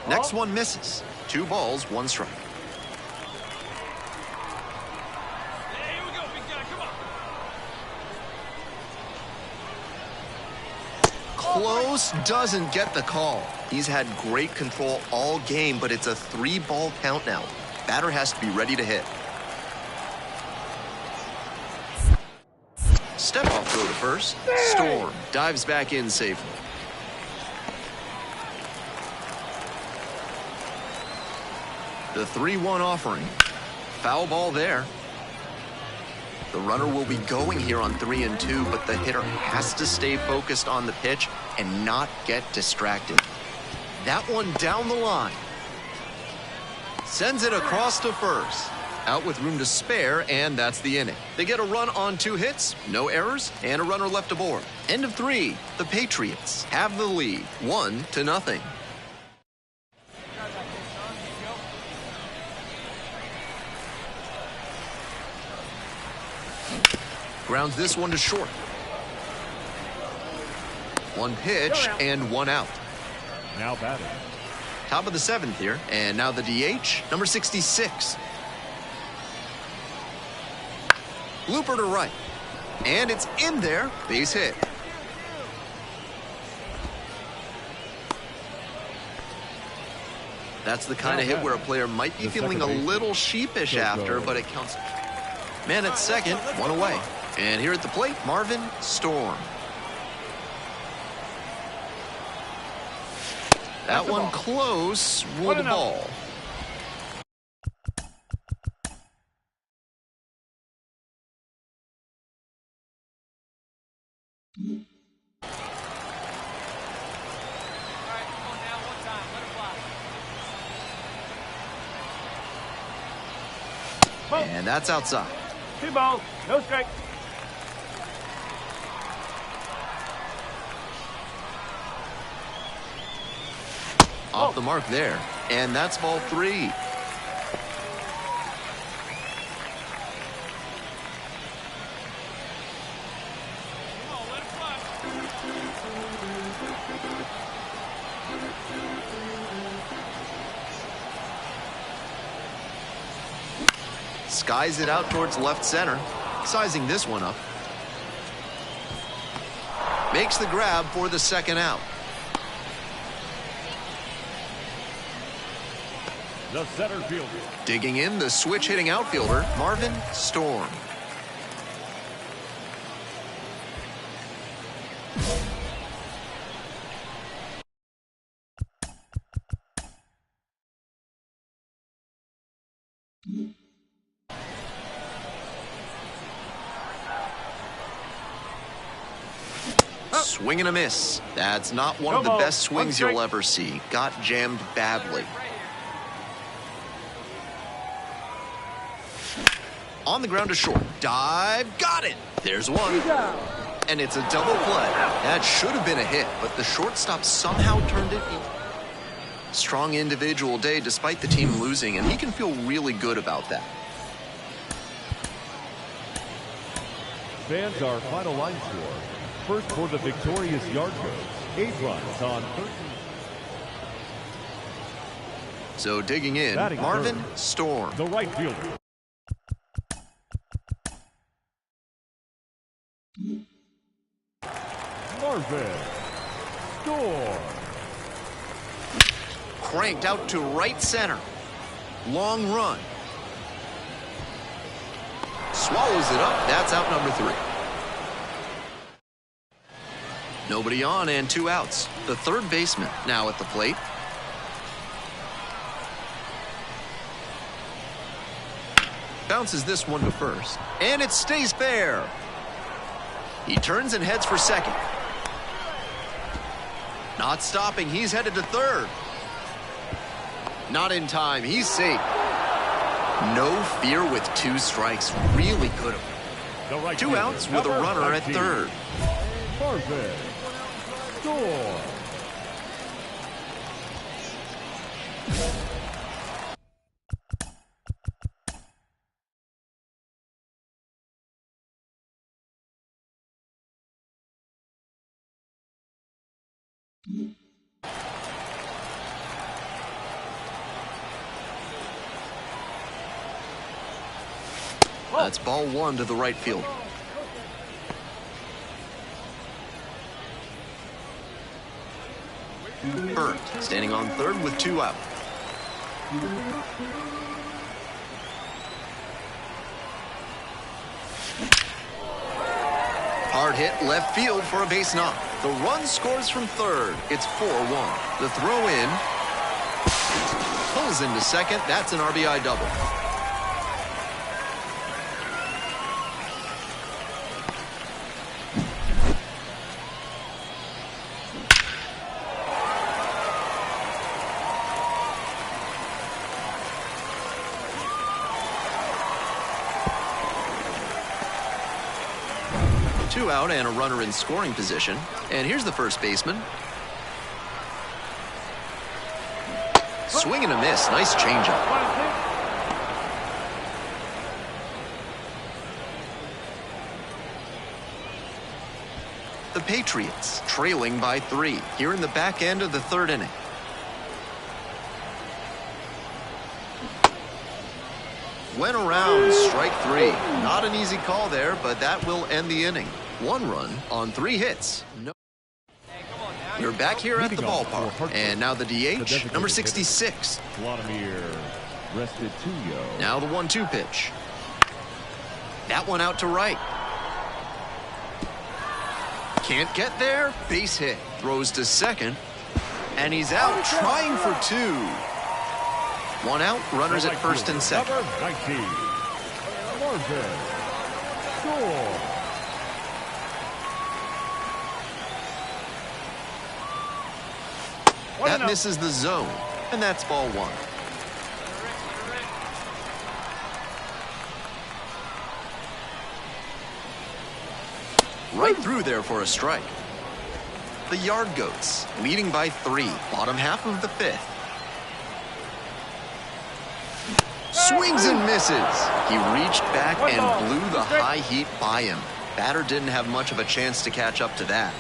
Next one misses. 2 balls, 1 strike. Hey, here we go, big guy, come on. Close, doesn't get the call. He's had great control all game, but it's a 3-ball count now. Batter has to be ready to hit. Step off throw to first. Storm dives back in safely. The 3-1 offering. Foul ball there. The runner will be going here on 3 and 2, but the hitter has to stay focused on the pitch and not get distracted. That one down the line. Sends it across to first. Out with room to spare, and that's the inning. They get a run on 2 hits, no errors, and a runner left aboard. End of 3. The Patriots have the lead, 1-0. Grounds this one to short. 1 pitch and 1 out. Now batting. Top of the 7th here, and now the DH, number 66. Looper to right, and it's in there, base hit. That's the kind of hit where a player might be feeling a little sheepish after, but it counts. Man at second, 1 away. And here at the plate, Marvin Storm. That one close, ruled the ball. And that's outside. 2 balls, no strike. Off the mark there, and that's ball 3. Skies it out towards left center. Sizing this one up. Makes the grab for the second out. The center fielder. Digging in, the switch-hitting outfielder, Marvin Storm. Swing and a miss. That's not one of the best swings you'll ever see. Got jammed badly. On the ground to short. Dive. Got it. There's one. And it's a double play. That should have been a hit, but the shortstop somehow turned it in. Strong individual day despite the team losing, and he can feel really good about that. Fans, our final line score. First for the victorious yard goats. 8 runs on 13. So digging in, Batting Marvin third, Storm. the right fielder. Marvin Storm. Cranked out to right center. Long run. Swallows it up. That's out number 3. Nobody on and 2 outs. The third baseman now at the plate. Bounces this one to first. And it stays fair. He turns and heads for second. Not stopping. He's headed to third. Not in time. He's safe. No fear with 2 strikes. Really good of him. Right 2 outs with a runner at third. Marvin Storm. That's ball 1 to the right field. Burnt, standing on third with 2 out. Hard hit left field for a base knock. The run scores from third. It's 4-1. The throw in. Pulls into second. That's an RBI double. Two out and a runner in scoring position. And here's the first baseman. Swing and a miss. Nice changeup. The Patriots trailing by 3 here in the back end of the third inning. Went around, strike 3. Not an easy call there, but that will end the inning. 1 run on 3 hits. No. We're back here at the ballpark. And now the DH, number 66. Vladimir Restituyo. Now the 1-2 pitch. That one out to right. Can't get there. Base hit. Throws to second. And he's out trying for 2. 1 out. Runners at first and second. Number 19. Marvin Storm. That misses the zone. And that's ball 1. Right through there for a strike. The Yard Goats leading by 3. Bottom half of the 5th. Swings and misses. He reached back and blew the high heat by him. Batter didn't have much of a chance to catch up to that.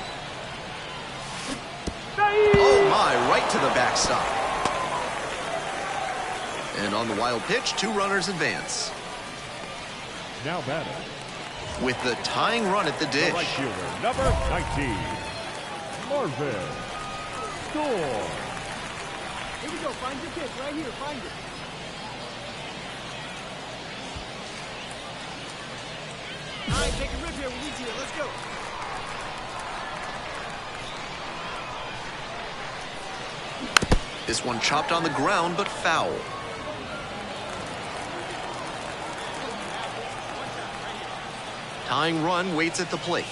Oh my, right to the backstop. And on the wild pitch, 2 runners advance. Now batting. With the tying run at the dish. The right fielder, number 19, Marvin Storm. Here we go. Find your pitch right here. Find it. All right, take a rip here. We need you. Let's go. This one chopped on the ground, but foul. Tying run waits at the plate.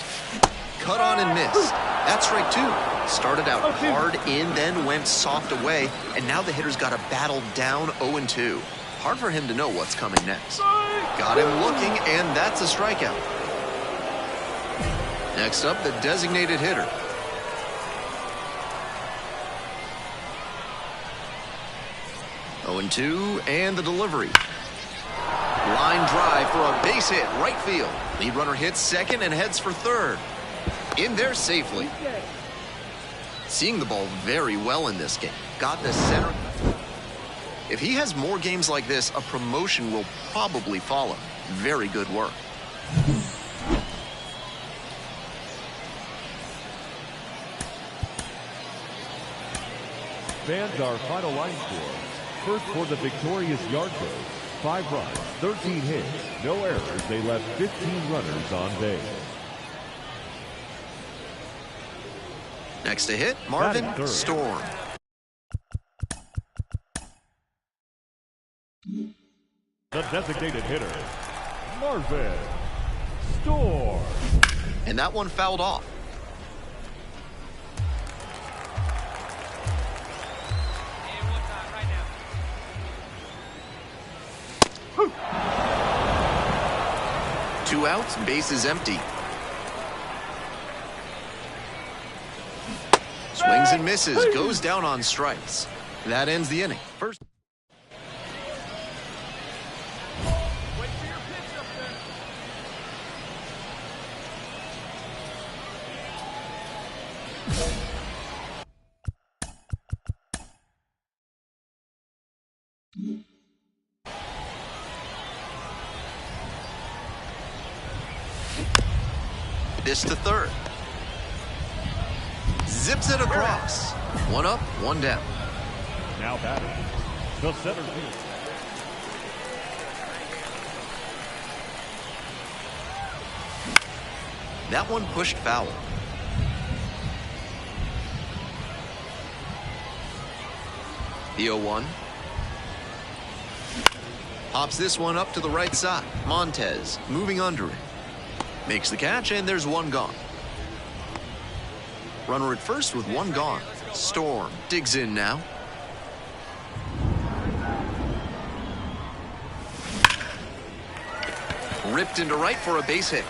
Cut on and miss. That's strike two. Started out hard in, then went soft away, and now the hitter's got to battle down 0-2. Hard for him to know what's coming next. Got him looking, and that's a strikeout. Next up, the designated hitter. Oh, 0-2, and the delivery. Line drive for a base hit, right field. Lead runner hits second and heads for third. In there safely. Seeing the ball very well in this game. Got the center. If he has more games like this, a promotion will probably follow. Very good work. Fans, our final line score. First for the victorious Yardbirds. 5 runs, 13 hits, no errors. They left 15 runners on base. Next to hit, Marvin Storm. The designated hitter, Marvin Storm. And that one fouled off. Two outs, bases empty. Swings and misses, goes down on strikes. That ends the inning. First. Wait for your pitch up there. This to third. Zips it across. One up, one down. Now batting. The center field. That one pushed foul. The 0-1. Pops this one up to the right side. Montez moving under it. Makes the catch, and there's one gone. Runner at first with one gone. Storm digs in now. Ripped into right for a base hit.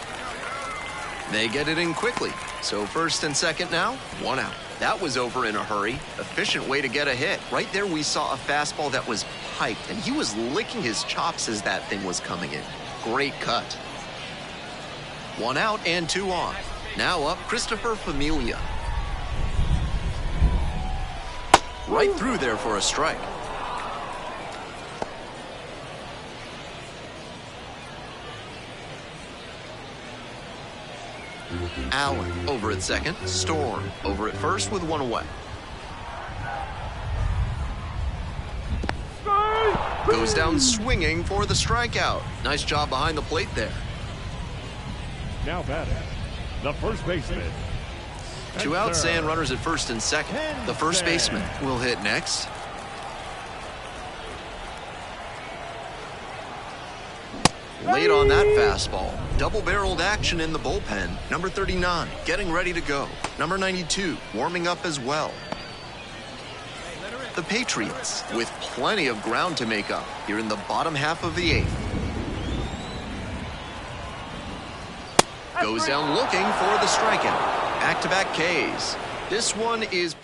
They get it in quickly. So first and second now, one out. That was over in a hurry. Efficient way to get a hit. Right there we saw a fastball that was piped, and he was licking his chops as that thing was coming in. Great cut. One out and two on. Now up, Christopher Familia. Right through there for a strike. Allen over at second. Storm over at first with one away. Goes down swinging for the strikeout. Nice job behind the plate there. Now batting. The first baseman. Two outs and runners at first and second. The first baseman will hit next. Late on that fastball. Double-barreled action in the bullpen. Number 39 getting ready to go. Number 92 warming up as well. The Patriots with plenty of ground to make up here in the bottom half of the eighth. Goes down looking for the strikeout. Back-to-back Ks. This one is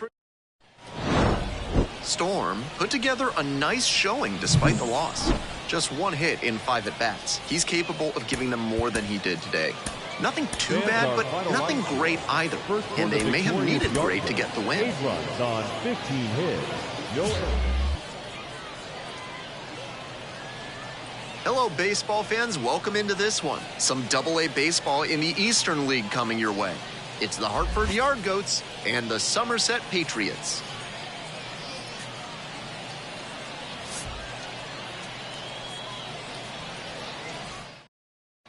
Storm put together a nice showing despite the loss. Just one hit in 5 at-bats. He's capable of giving them more than he did today. Nothing too bad, but nothing great either. And they may have needed great to get the win. 8 runs on 15 hits. No errors. Hello, baseball fans. Welcome into this one. Some Double-A baseball in the Eastern League coming your way. It's the Hartford Yard Goats and the Somerset Patriots.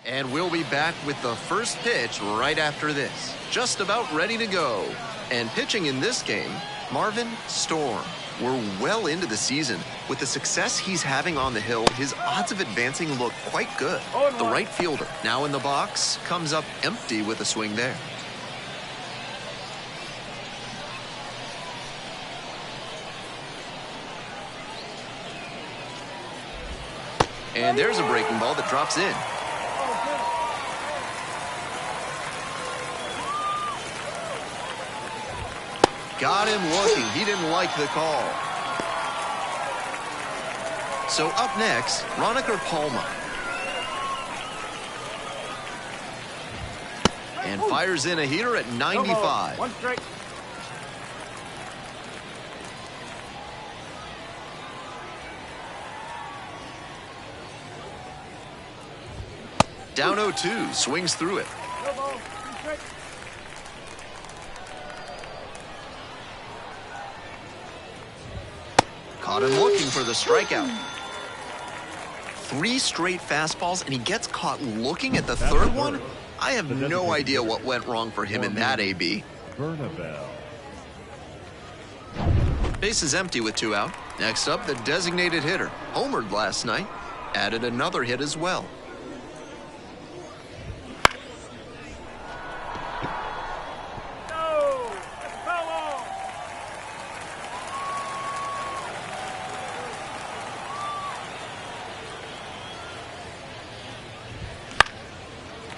And we'll be back with the first pitch right after this. Just about ready to go. And pitching in this game, Marvin Storm. We're well into the season. With the success he's having on the hill, his odds of advancing look quite good. The right fielder, now in the box, comes up empty with a swing there. And there's a breaking ball that drops in. Got him looking. He didn't like the call. So up next, Roniker Palma. And fires in a heater at 95. One strike. Down 0-2, swings through it. No ball. Two strikes. Caught him looking for the strikeout. 3 straight fastballs, and he gets caught looking at the third one? I have no idea what went wrong for him in that AB. Bernabel. Base is empty with 2 out. Next up, the designated hitter. Homered last night. Added another hit as well. No! That's foul ball.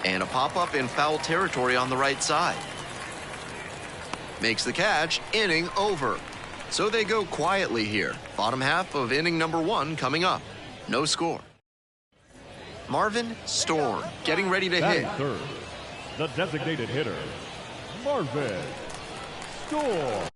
And a pop-up in foul territory on the right side. Makes the catch, inning over. So they go quietly here. Bottom half of inning number 1 coming up. No score. Marvin Storm getting ready to hit. Batting third, the designated hitter, Marvin Storm.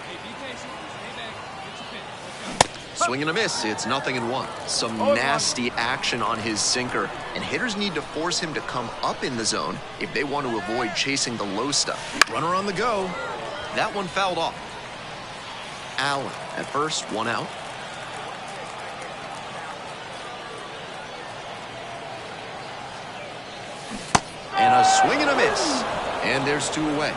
Hey, be patient. Stay back. Get your pitch. Let's go. Swing and a miss. It's 0-1. Some nasty action on his sinker, and hitters need to force him to come up in the zone if they want to avoid chasing the low stuff. Runner on the go. That one fouled off. Allen at first, 1 out. And a swing and a miss. And there's 2 away.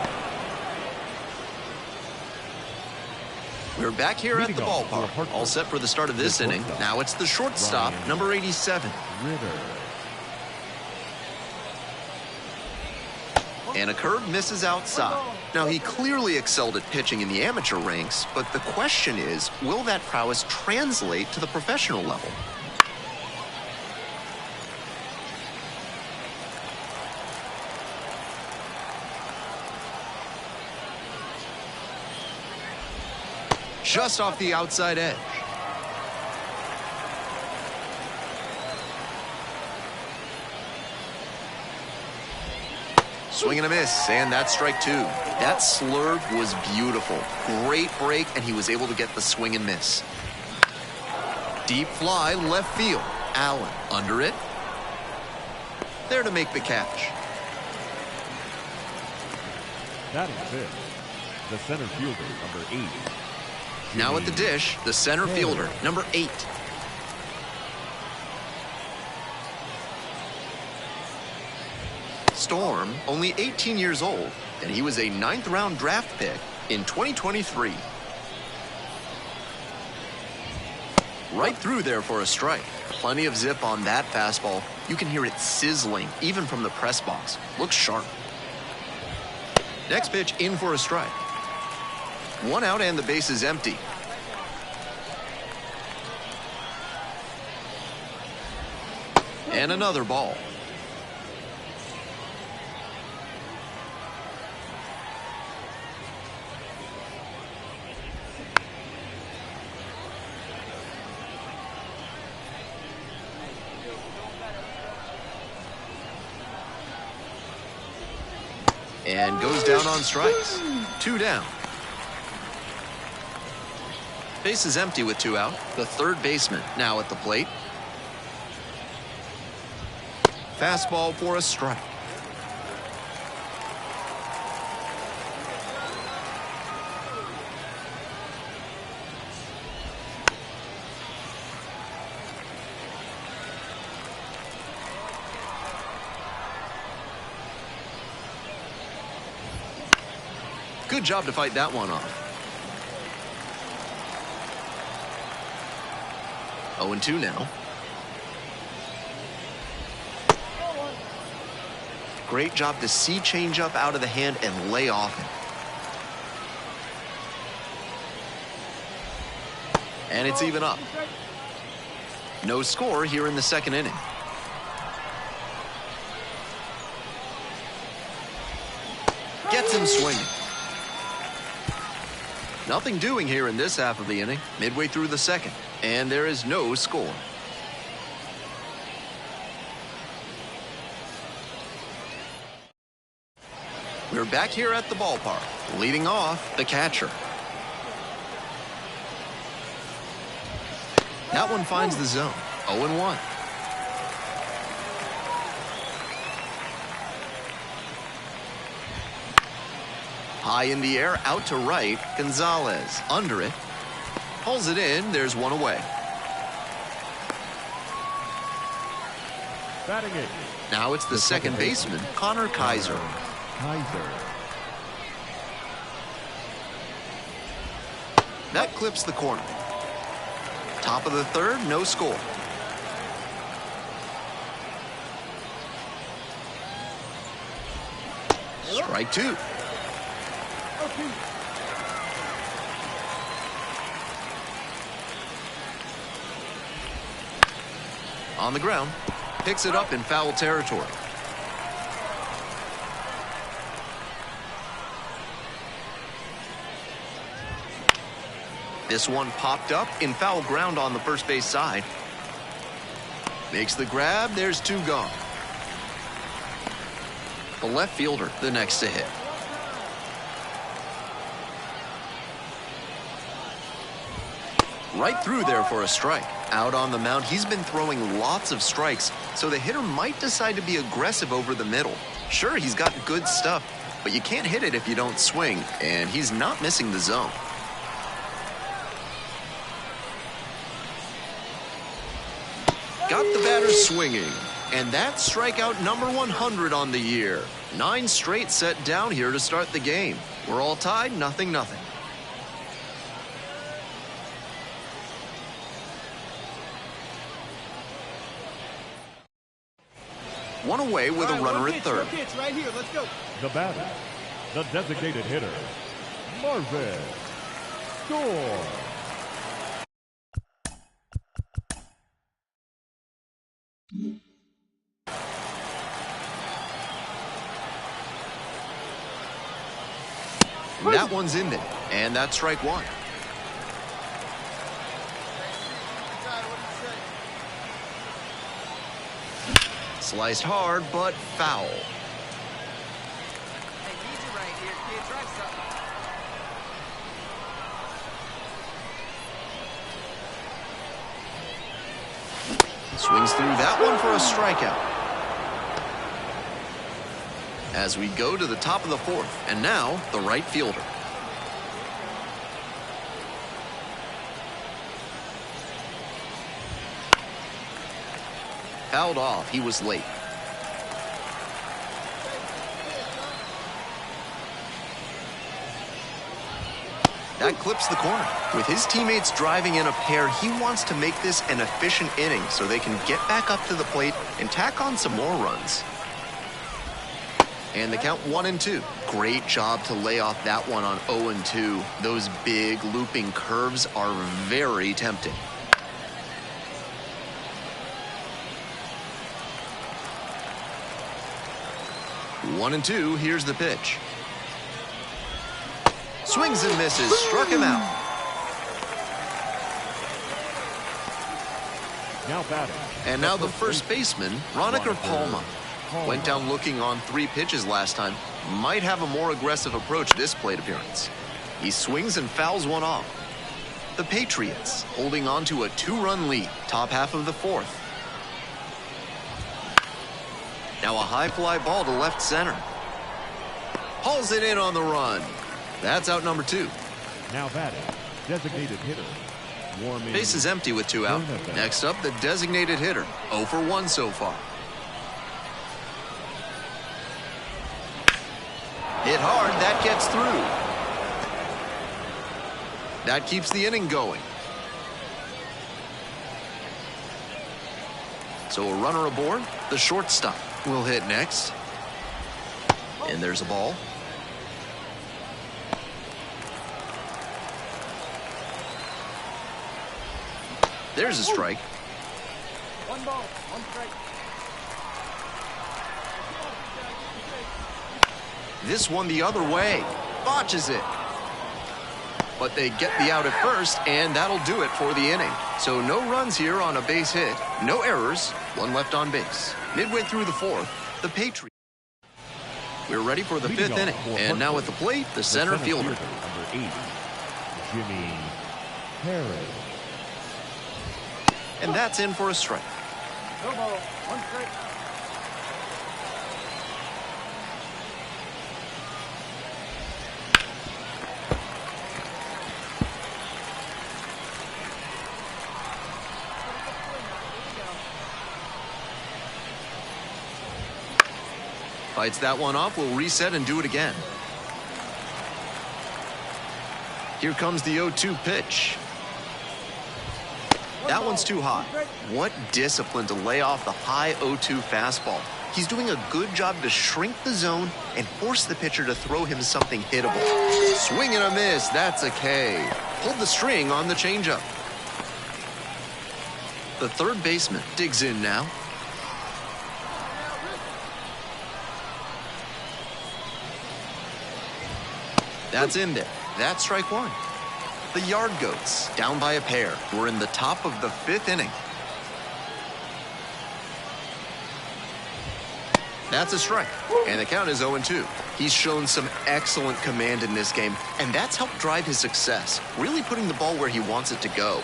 We're back here at the ballpark, all set for the start of this inning. Now it's the shortstop, number 87. Ritter. And a curve misses outside. Now, he clearly excelled at pitching in the amateur ranks, but the question is, will that prowess translate to the professional level? Just off the outside edge. Swing and a miss, and that's strike 2. That slurve was beautiful. Great break, and he was able to get the swing and miss. Deep fly, left field. Allen under it. There to make the catch. Batting fifth, the center fielder, number 8. Now at the dish, the center fielder, number 8. Storm, only 18 years old, and he was a 9th-round draft pick in 2023. Right through there for a strike. Plenty of zip on that fastball. You can hear it sizzling, even from the press box. Looks sharp. Next pitch in for a strike. 1 out and the base is empty. And another ball. And goes down on strikes. 2 down. Base is empty with 2 out. The third baseman now at the plate. Fastball for a strike. Good job to fight that one off. 0-2 now. Great job to see changeup out of the hand and lay off it. And it's even up. No score here in the second inning. Gets him swinging. Nothing doing here in this half of the inning, midway through the second, and there is no score. We're back here at the ballpark. Leading off, the catcher. That one finds the zone. 0-1. High in the air, out to right. Gonzalez under it. Pulls it in. There's one away. Batting it. Now it's the second baseman, Connor Kaiser. That clips the corner. Top of the third, no score. Strike 2. On the ground, picks it up in foul territory. This one popped up in foul ground on the first base side. Makes the grab, there's 2 gone. The left fielder, the next to hit. Right through there for a strike. Out on the mound, he's been throwing lots of strikes, so the hitter might decide to be aggressive over the middle. Sure, he's got good stuff, but you can't hit it if you don't swing, and he's not missing the zone. Got the batter swinging, and that's strikeout number 100 on the year. 9 straight set down here to start the game. We're all tied, 0-0. One away with a runner at third. Right here. Let's go. The batter, the designated hitter, Marvin Storm. That one's in there, and that's strike 1. Sliced hard, but foul. Hey, need you right here, kid. Try something. Swings through that one for a strikeout. As we go to the top of the 4th, and now the right fielder. Fouled off, he was late. That clips the corner. With his teammates driving in a pair, he wants to make this an efficient inning so they can get back up to the plate and tack on some more runs. And the count 1-2. Great job to lay off that one on 0-2. Those big looping curves are very tempting. One and two, here's the pitch. Swings and misses, struck him out. Now batting. And now the first baseman, Roniker Palma. Went down looking on 3 pitches last time. Might have a more aggressive approach this plate appearance. He swings and fouls one off. The Patriots holding on to a 2-run lead, top half of the 4th. Now a high fly ball to left center. Hauls it in on the run. That's out number 2. Now batting, designated hitter. Base is empty with 2 out. Next up, the designated hitter. 0 for 1 so far. Hit hard, that gets through. That keeps the inning going. So a runner aboard, the shortstop will hit next. And there's a ball. There's a strike. 1 ball, 1 strike. This one the other way. Botches it. But they get the out at first, and that'll do it for the inning. So no runs here on a base hit, no errors, 1 left on base. Midway through the 4th, the Patriots. We're ready for the 5th inning. And now at the plate, the center fielder. Number 80, Jimmy Harris. And that's in for a strike. No ball, 1 strike. Fights that one off, will reset and do it again. Here comes the 0-2 pitch. That one's too high. What discipline to lay off the high 0-2 fastball. He's doing a good job to shrink the zone and force the pitcher to throw him something hittable. Swing and a miss, that's a K. Pulled the string on the changeup. The third baseman digs in now. That's in there. That's strike 1. The Yard Goats, down by a pair. We're in the top of the 5th inning. That's a strike, and the count is 0-2. He's shown some excellent command in this game, and that's helped drive his success, really putting the ball where he wants it to go.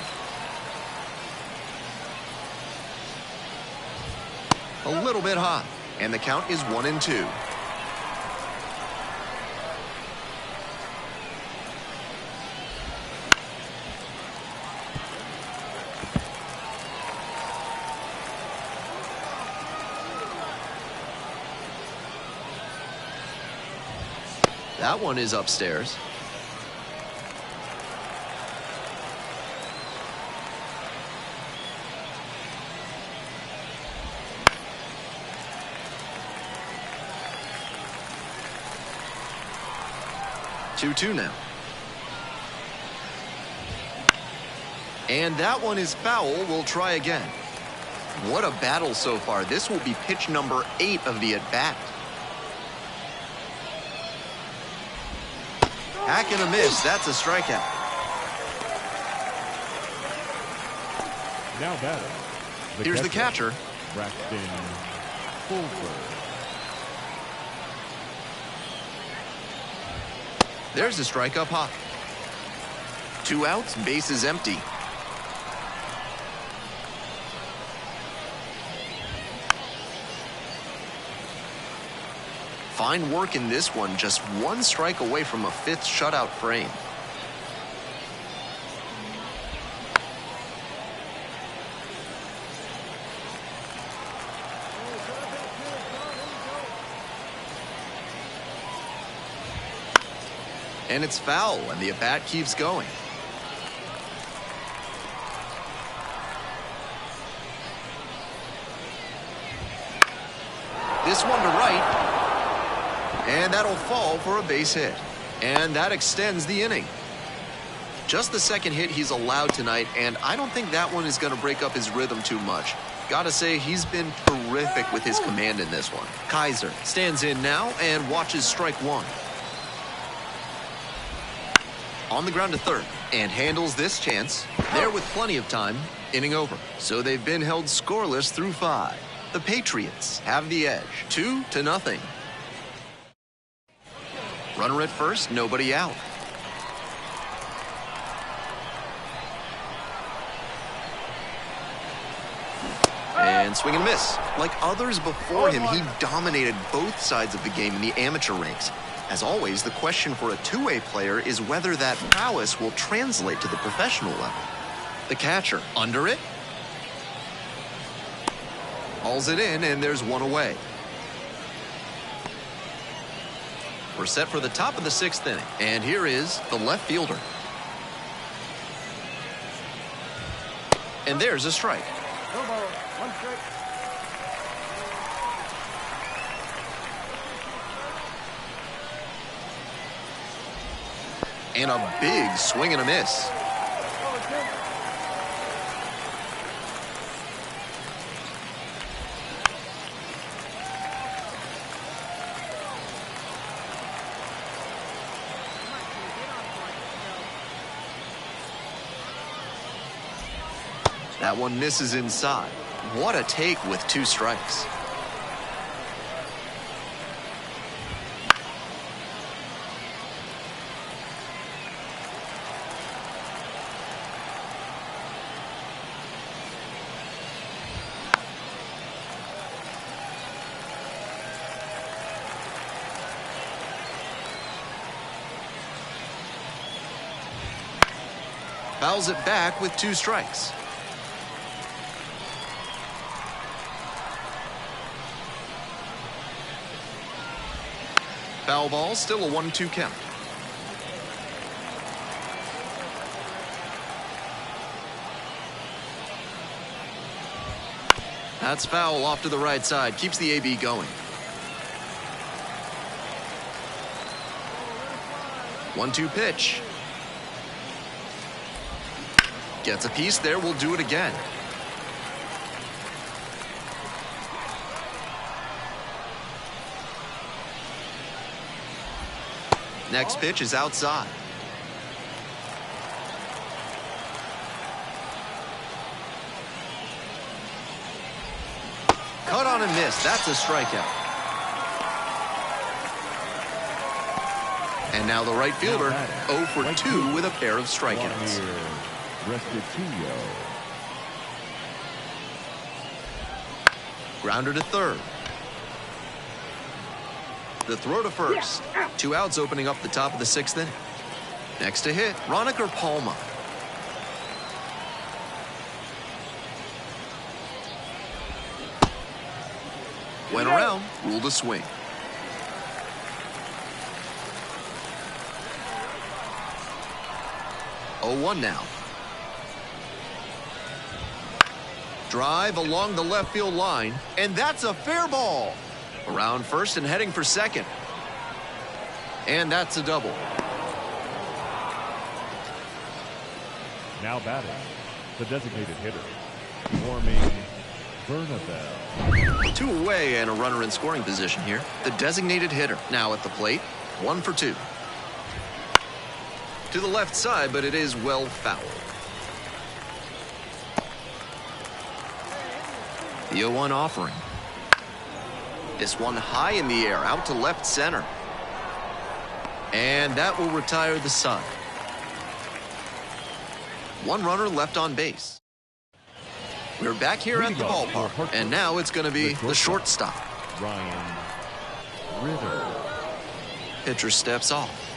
A little bit high, and the count is 1-2. That one is upstairs. Two now. And that one is foul. We'll try again. What a battle so far. This will be pitch number 8 of the at-bat. Hack and a miss. That's a strikeout. Now batting. Here's the catcher. Braxton Fulford. There's a strike up high. 2 outs, base is empty. Fine work in this one, just 1 strike away from a 5th shutout frame. And it's foul, and the at-bat keeps going. This one to right. And that'll fall for a base hit. And that extends the inning. Just the second hit he's allowed tonight, and I don't think that one is going to break up his rhythm too much. Gotta say, he's been terrific with his command in this one. Kaiser stands in now and watches strike 1. On the ground to third, and handles this chance. There with plenty of time, inning over. So they've been held scoreless through 5. The Patriots have the edge, 2-0. Runner at first, nobody out. And swing and miss. Like others before him, he dominated both sides of the game in the amateur ranks. As always, the question for a two-way player is whether that prowess will translate to the professional level. The catcher, under it. Hauls it in, and there's one away. We're set for the top of the 6th inning. And here is the left fielder. And there's a strike. No ball. One strike. And a big swing and a miss. That one misses inside. What a take with 2 strikes. Fouls it back with 2 strikes. Foul ball, still a 1-2 count. That's foul off to the right side. Keeps the AB going. 1-2 pitch. Gets a piece there. We'll do it again. Next pitch is outside. Cut on and miss. That's a strikeout. And now the right fielder, 0 for 2 with a pair of strikeouts. Grounder to third. The throw to first. 2 outs opening up the top of the 6th inning. Next to hit, Ronica Palma. Went around, ruled a swing. Oh, 1 now. Drive along the left field line, and that's a fair ball. Around first and heading for second. And that's a double. Now batting, the designated hitter, Warming Bernabel. 2 away and a runner in scoring position here. The designated hitter now at the plate, 1 for 2. To the left side, but it is well fouled. The 0-1 offering. This one high in the air, out to left center. And that will retire the side. 1 runner left on base. We're back here at the ballpark, and now it's going to be the shortstop. Ryan Ritter. Pitcher steps off.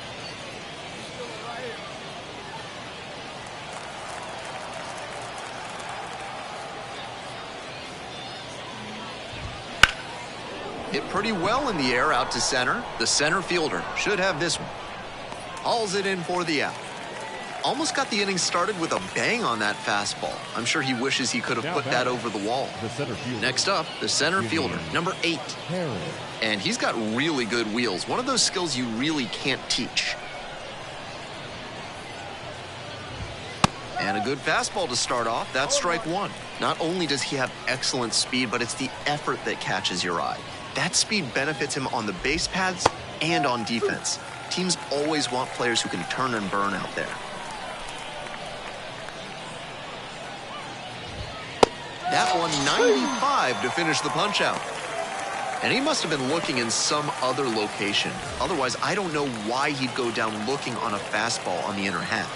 Hit pretty well in the air out to center. The center fielder should have this one. Hauls it in for the out. Almost got the inning started with a bang on that fastball. I'm sure he wishes he could have put that over the wall. Next up, the center fielder, number 8. And he's got really good wheels. One of those skills you really can't teach. And a good fastball to start off. That's strike 1. Not only does he have excellent speed, but it's the effort that catches your eye. That speed benefits him on the base paths and on defense. Teams always want players who can turn and burn out there. That one 95 to finish the punch-out. And he must have been looking in some other location. Otherwise, I don't know why he'd go down looking on a fastball on the inner half.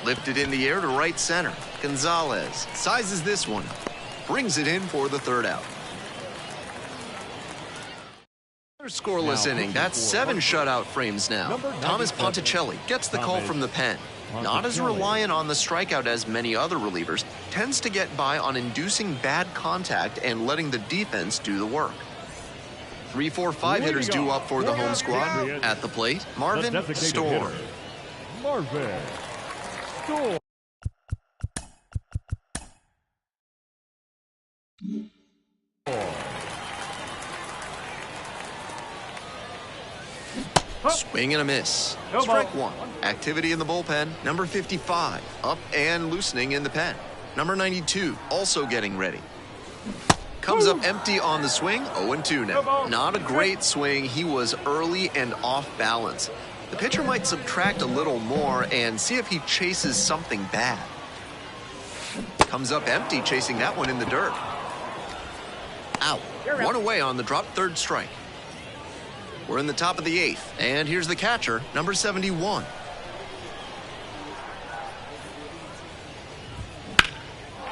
Lifted in the air to right center. Gonzalez sizes this one. Brings it in for the third out. Scoreless inning. That's 7 shutout frames now. Thomas Ponticelli gets the call from the pen. Not as reliant on the strikeout as many other relievers, tends to get by on inducing bad contact and letting the defense do the work. 3, 4, 5 hitters due up for the home squad. At the plate, Marvin Storm. Marvin Storm. Swing and a miss. Strike one. Activity in the bullpen. Number 55, up and loosening in the pen. Number 92, also getting ready. Comes up empty on the swing, 0-2 now. Not a great swing. He was early and off balance. The pitcher might subtract a little more and see if he chases something bad. Comes up empty, chasing that one in the dirt. Out. One away on the drop, third strike. We're in the top of the 8th, and here's the catcher, number 71.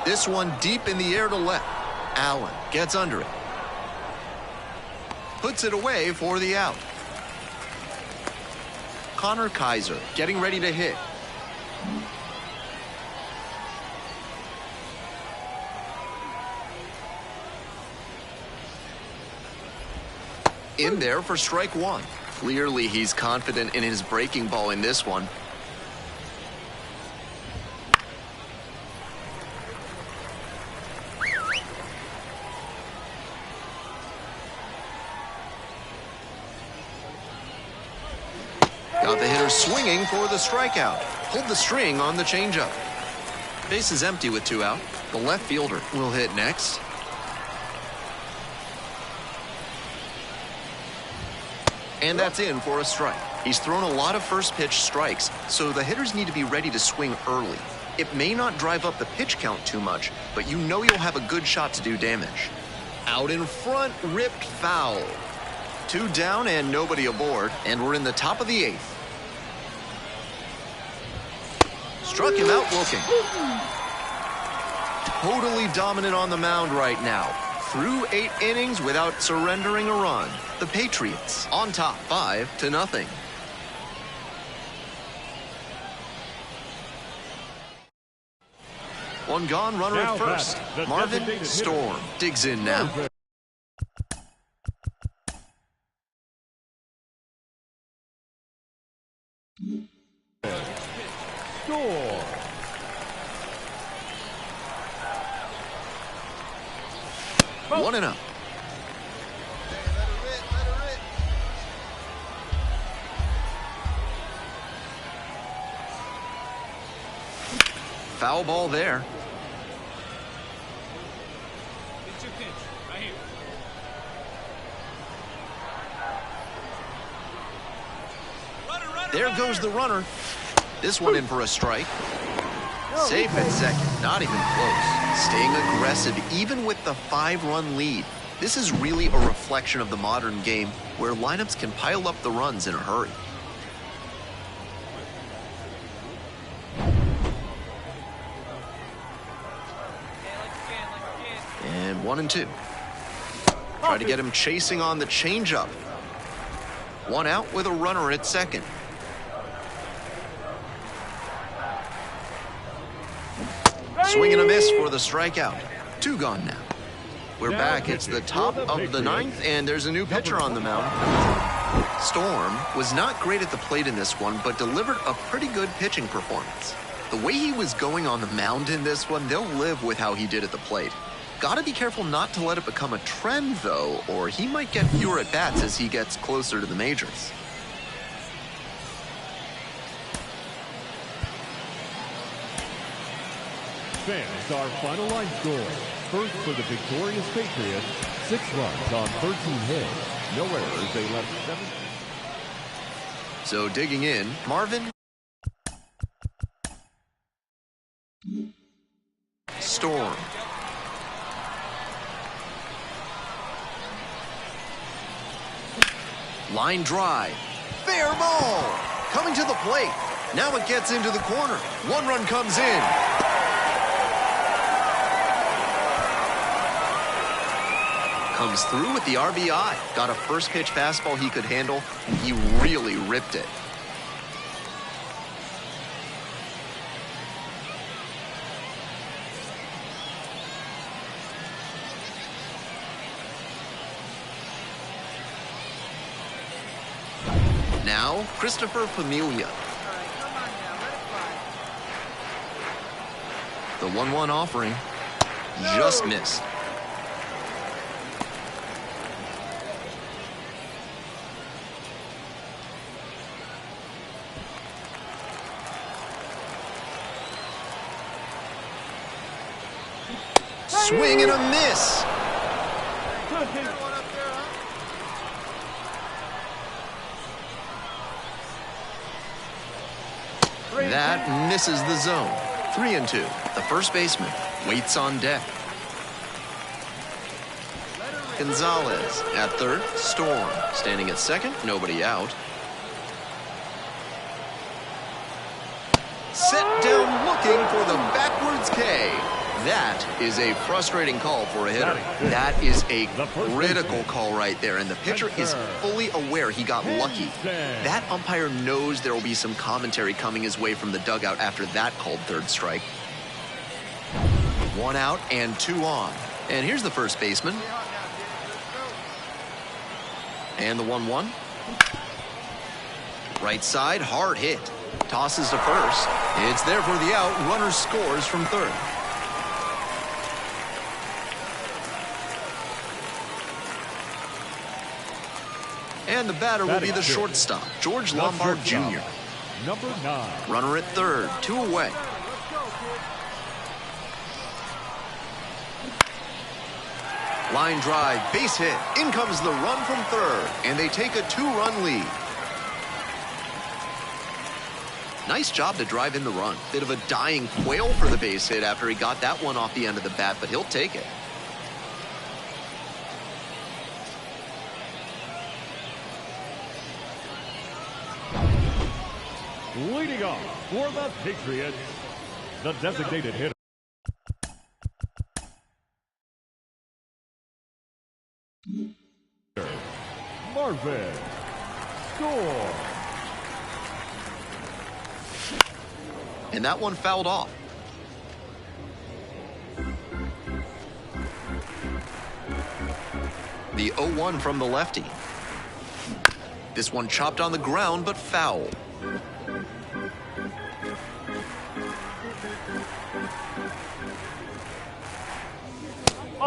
This one deep in the air to left. Allen gets under it. Puts it away for the out. Connor Kaiser getting ready to hit. In there for strike one. Clearly, he's confident in his breaking ball in this one. Got the hitter swinging for the strikeout. Pulled the string on the changeup. Base is empty with 2 out. The left fielder will hit next. And that's in for a strike. He's thrown a lot of first pitch strikes, so the hitters need to be ready to swing early. It may not drive up the pitch count too much, but you know you'll have a good shot to do damage. Out in front, ripped foul. 2 down and nobody aboard, and we're in the top of the 8th. Struck him out looking. Totally dominant on the mound right now. Through 8 innings without surrendering a run. The Patriots on top 5-0. One gone, runner at first. Marvin Storm digs in now. Storm. One and up. Foul ball there. It's your pitch, right here. There goes the runner. This one in for a strike. Safe at second, not even close. Staying aggressive even with the 5-run lead. This is really a reflection of the modern game where lineups can pile up the runs in a hurry. And 1-2. Try to get him chasing on the changeup. 1 out with a runner at second. Swing and a miss for the strikeout. 2 gone now. We're back. It's the top of the 9th, and there's a new pitcher on the mound. Storm was not great at the plate in this one, but delivered a pretty good pitching performance. The way he was going on the mound in this one, they'll live with how he did at the plate. Gotta be careful not to let it become a trend, though, or he might get fewer at-bats as he gets closer to the majors. Fans, our final line score. First for the victorious Patriots, 6 runs on 13 hits. No errors, they left 7. So digging in, Marvin Storm. Line drive. Fair ball. Coming to the plate. Now it gets into the corner. One run comes in. Comes through with the RBI. Got a first pitch fastball he could handle, and he really ripped it. Now, Christopher Familia. All right, come on now, let it fly. The 1-1 offering just missed. Swing and a miss. Good one up there, huh? That misses the zone. 3-2. The first baseman waits on deck. Gonzalez at third. Storm standing at second. Nobody out. Set down looking for the backwards K. That is a frustrating call for a hitter. That is a critical call right there, and the pitcher is fully aware he got lucky. That umpire knows there will be some commentary coming his way from the dugout after that called third strike. 1 out and 2 on. And here's the first baseman. And the 1-1. Right side, hard hit. Tosses to first. It's there for the out. Runner scores from third. And the batter will be the shortstop, George Lombard Jr. Number 9. Runner at third, 2 away. Line drive, base hit. In comes the run from third, and they take a 2-run lead. Nice job to drive in the run. Bit of a dying quail for the base hit after he got that one off the end of the bat, but he'll take it. Leading off for the Patriots, the designated hitter. Marvin Score. And that one fouled off. The 0-1 from the lefty. This one chopped on the ground, but foul.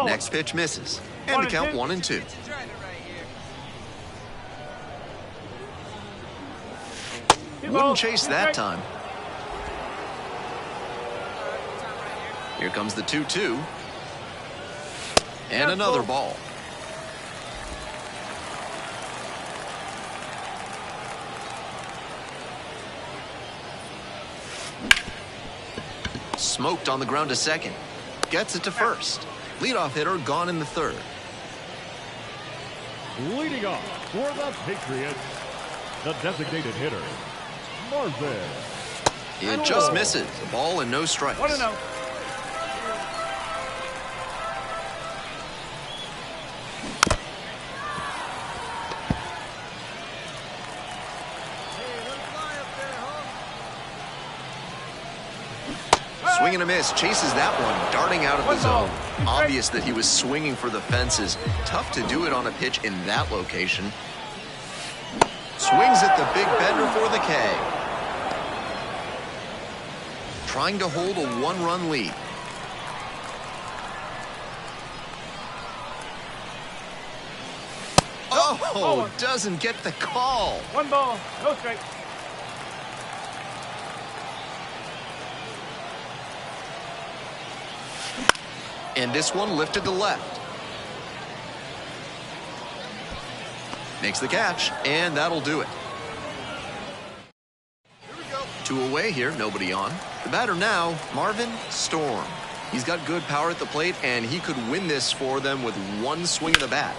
Next pitch misses. And the count 1-2. Wouldn't chase that time. Here comes the 2-2. And another ball. Smoked on the ground to second. Gets it to first. Leadoff hitter gone in the third. Leading off for the Patriots, the designated hitter, Marvin. It just misses. A ball and no strikes. 1-0. Swing and a miss. Chases that one. Darting out of the zone. Obvious that he was swinging for the fences. Tough to do it on a pitch in that location. Swings at the big bender for the K. Trying to hold a 1-run lead. Oh, doesn't get the call. 1 ball, no strike. And this one lifted to left. Makes the catch, and that'll do it. 2 away here, nobody on. The batter now, Marvin Storm. He's got good power at the plate, and he could win this for them with one swing of the bat.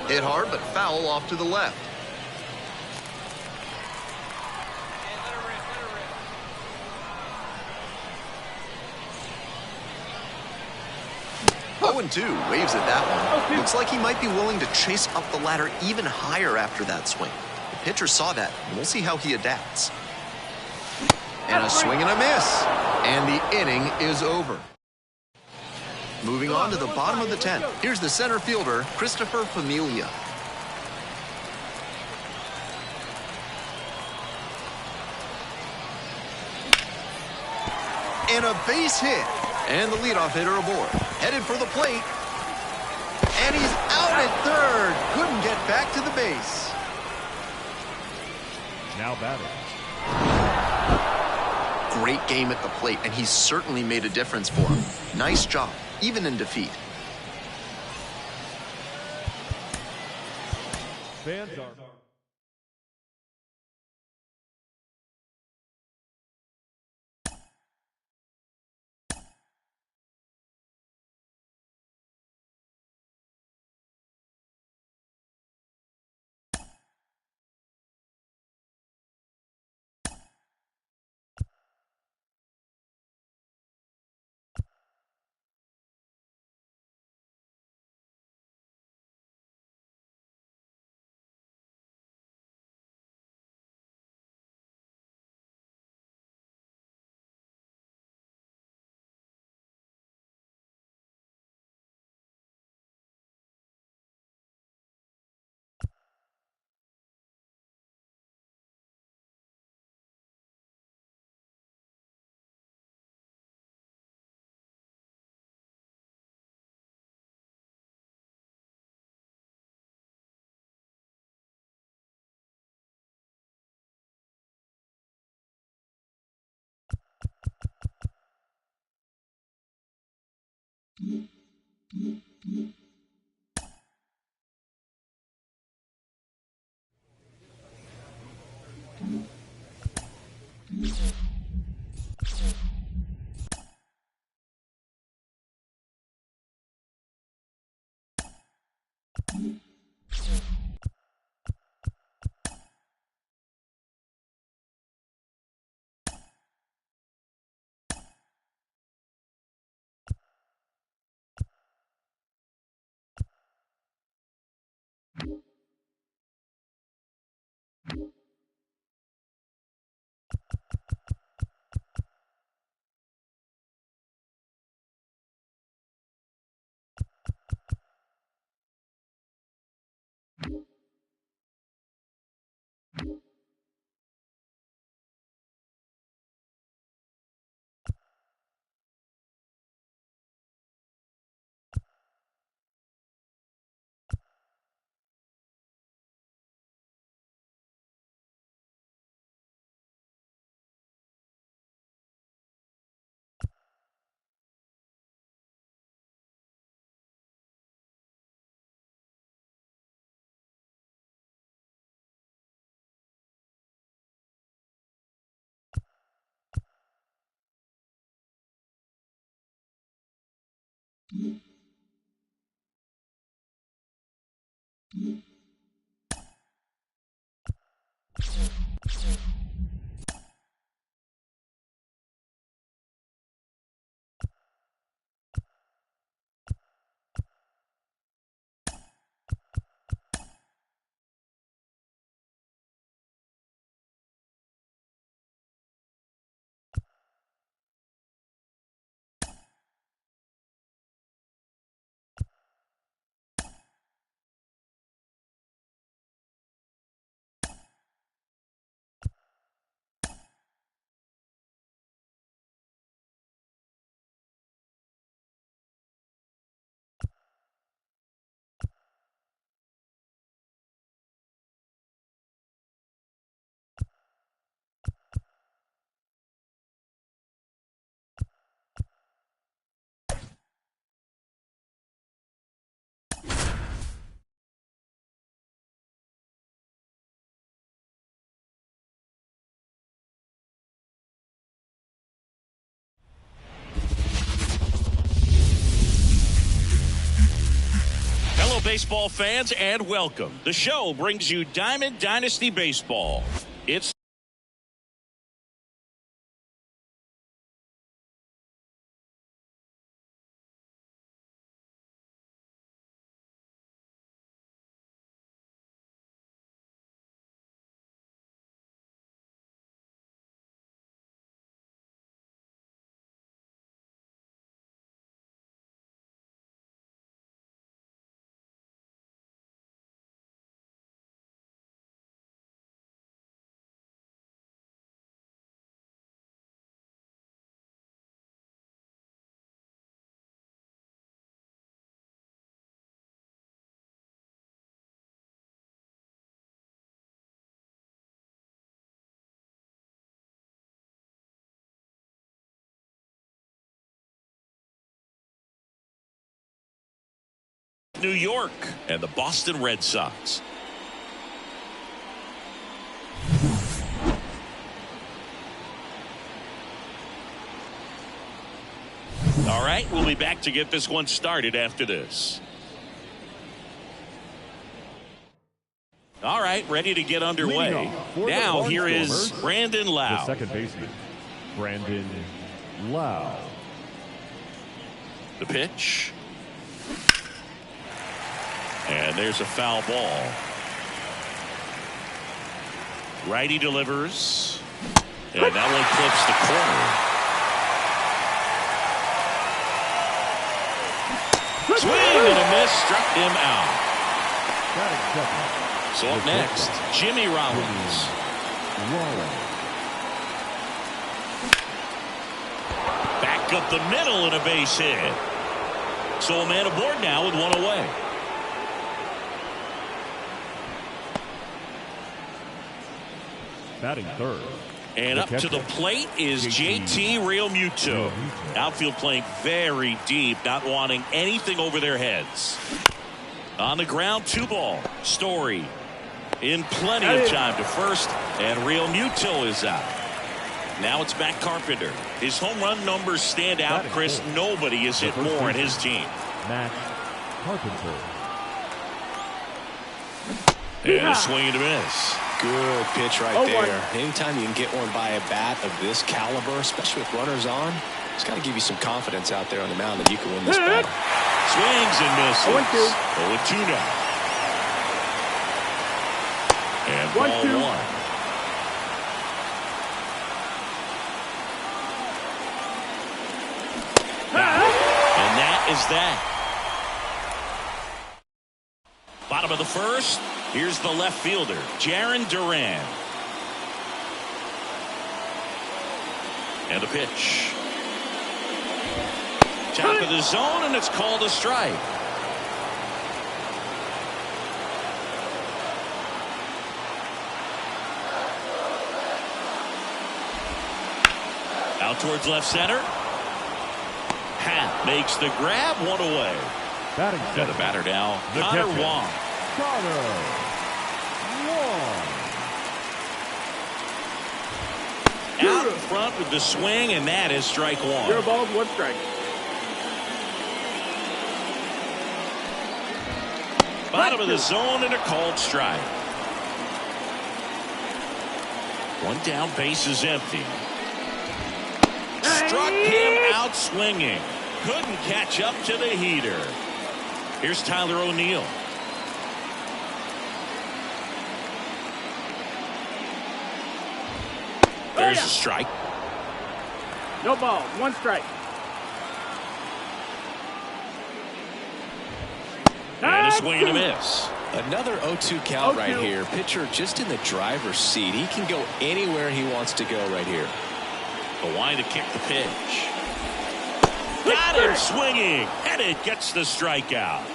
Hit hard, but foul off to the left. And let her rip, let her rip. 0-2, waves at that one. Looks like he might be willing to chase up the ladder even higher after that swing. The pitcher saw that, and we'll see how he adapts. And a swing and a miss. And the inning is over. Moving on to the bottom of the 10th. Here's the center fielder, Christopher Familia. And a base hit. And the leadoff hitter aboard. Headed for the plate. And he's out at third. Couldn't get back to the base. Now batting. Great game at the plate, and he certainly made a difference for him. Nice job, even in defeat. Fans are... baseball fans, and welcome. The show brings you Diamond Dynasty Baseball. It's New York and the Boston Red Sox. All right, we'll be back to get this one started after this. All right, ready to get underway. Now here is Brandon Lau. The second baseman, Brandon Lau. The pitch. And there's a foul ball. Righty delivers. And that one clips the corner. Swing and a miss, struck him out. So up next, Jimmy Rollins. Back up the middle and a base hit. So a man aboard now with one away. Batting third. And up to the plate is JT Realmuto. Outfield playing very deep, not wanting anything over their heads. On the ground, 2-ball. Story in plenty of time to first, and Realmuto is out. Now it's Matt Carpenter. His home run numbers stand out, Chris. Nobody has hit more in his team. Matt Carpenter. And a swing and a miss. Good pitch right there. Anytime you can get one by a bat of this caliber, especially with runners on, it's got to give you some confidence out there on the mound that you can win this battle. Swings and misses. 0-2 now. And ball 1. And that is that. Bottom of the first. Here's the left fielder, Jarren Duran. And the pitch. Top of the zone, and it's called a strike. Out towards left center. Hat makes the grab, one away. Batting And the batter now, Connor Wong. Out in front with the swing, and that is strike 1. 0 balls, 1 strike. Bottom of the zone and a called strike. 1 down, base is empty. Struck him out swinging. Couldn't catch up to the heater. Here's Tyler O'Neill. There's a strike. No ball, 1 strike. And a swing and a miss. Another 0-2 count right here. Pitcher just in the driver's seat. He can go anywhere he wants to go right here. The line to kick the pitch. Got him swinging, and it gets the strikeout.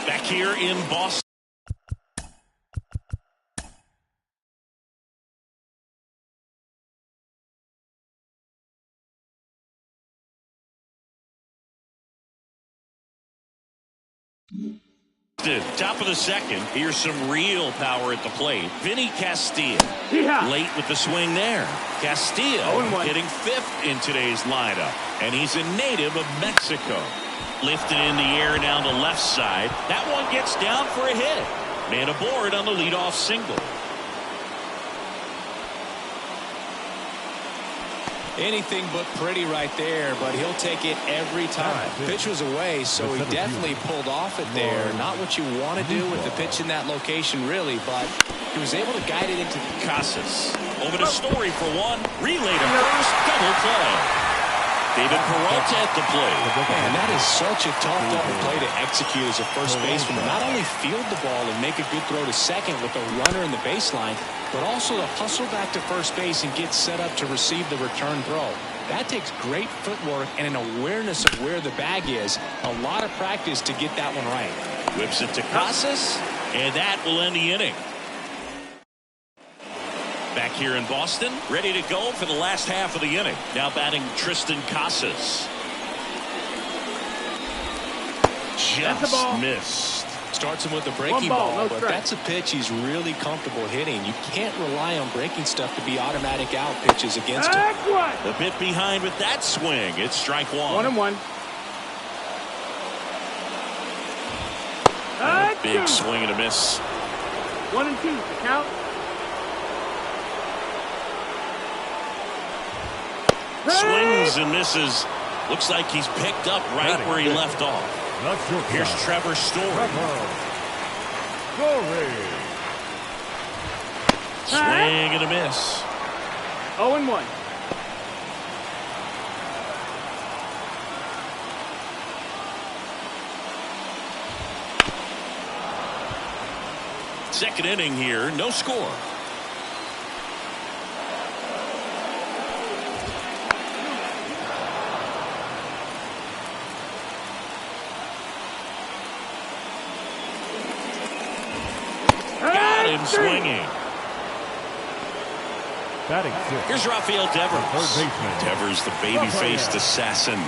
Back here in Boston. lifted. Top of the second. Here's some real power at the plate. Vinny Castilla. Yeah. Late with the swing there. Castillo hitting 5th in today's lineup. And he's a native of Mexico. Lifted in the air down the left side. That one gets down for a hit. Man aboard on the leadoff single. Anything but pretty right there, but he'll take it every time. Pitch was away, so he definitely pulled off it there. Not what you want to do with the pitch in that location, really, but he was able to guide it into Casas. Over to Story for one. Relay to first. Double play. David Peralta at the plate. Man, that is such a tough double play to execute as a first baseman. Not only field the ball and make a good throw to second with a runner in the baseline, but also to hustle back to first base and get set up to receive the return throw. That takes great footwork and an awareness of where the bag is. A lot of practice to get that one right. Whips it to Casas, and that will end the inning. Back here in Boston, ready to go for the last half of the inning. Now batting Tristan Casas. Just missed. Starts him with a breaking ball, but that's a pitch he's really comfortable hitting. You can't rely on breaking stuff to be automatic out pitches against him. A bit behind with that swing. It's strike one. 1-1. A big swing and a miss. 1-2. Count. Swings and misses. Looks like he's picked up right where he left off. Here's Trevor Story. Swing and a miss. 0-1. Second inning here, no score. Swinging. Here's Rafael Devers. Devers, the baby-faced assassin.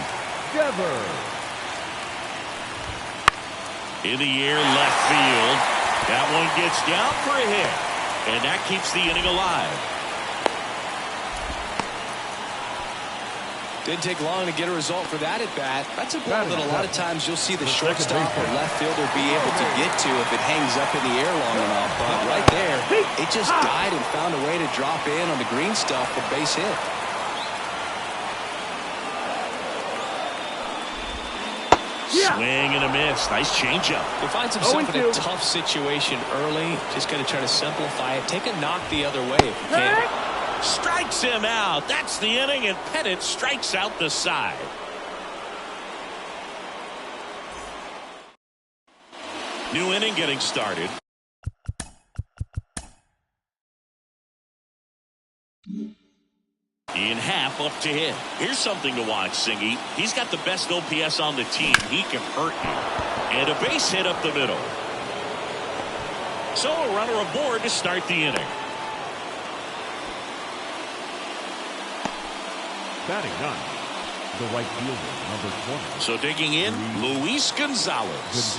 In the air, left field. That one gets down for a hit, and that keeps the inning alive. Didn't take long to get a result for that at bat. That's a ball that a lot of times you'll see the shortstop or left fielder be able to get to if it hangs up in the air long enough. But right there, it just died and found a way to drop in on the green stuff for base hit. Swing and a miss. Nice changeup. He finds himself in a tough situation early. Just got to try to simplify it. Take a knock the other way if you can. Strikes him out. That's the inning, and Pettit strikes out the side. New inning getting started. In half up to hit. Here's something to watch, Singy. He's got the best OPS on the team. He can hurt you. And a base hit up the middle. So a runner aboard to start the inning. Batting nine, the right fielder, number 20. So digging in, Luis Gonzalez.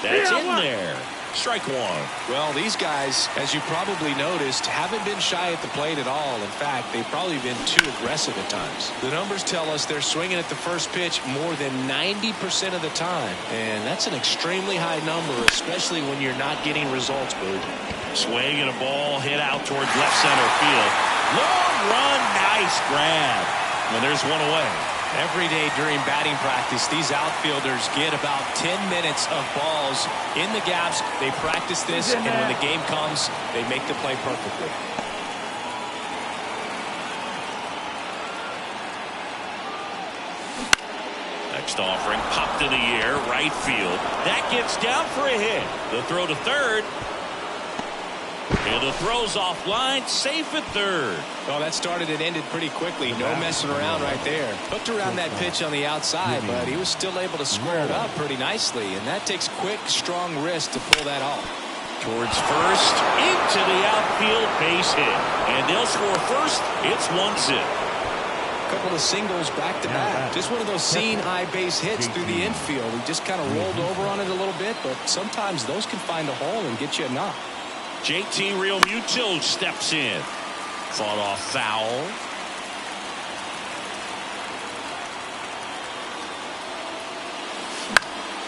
That's in there. Strike one. Well, these guys, as you probably noticed, haven't been shy at the plate at all. In fact, they've probably been too aggressive at times. The numbers tell us they're swinging at the first pitch more than 90% of the time. And that's an extremely high number, especially when you're not getting results, Boog. Swing and a ball hit out towards left center field. Long run, nice grab. And there's one away. Every day during batting practice, these outfielders get about 10 minutes of balls in the gaps. They practice this, and when the game comes, they make the play perfectly. Next offering, popped in the air, right field. That gets down for a hit. The throw to third. And the throw's offline, safe at third. Well, that started and ended pretty quickly. No messing around right there. Hooked around that pitch on the outside, but he was still able to square it up pretty nicely. And that takes quick, strong wrist to pull that off. Towards first, into the outfield, base hit. And they'll score first. It's 1-0. couple of singles back-to-back. Just one of those seeing eye base hits through the infield. He just kind of rolled over on it a little bit, but sometimes those can find a hole and get you a knock. JT Realmuto steps in. Fought off foul.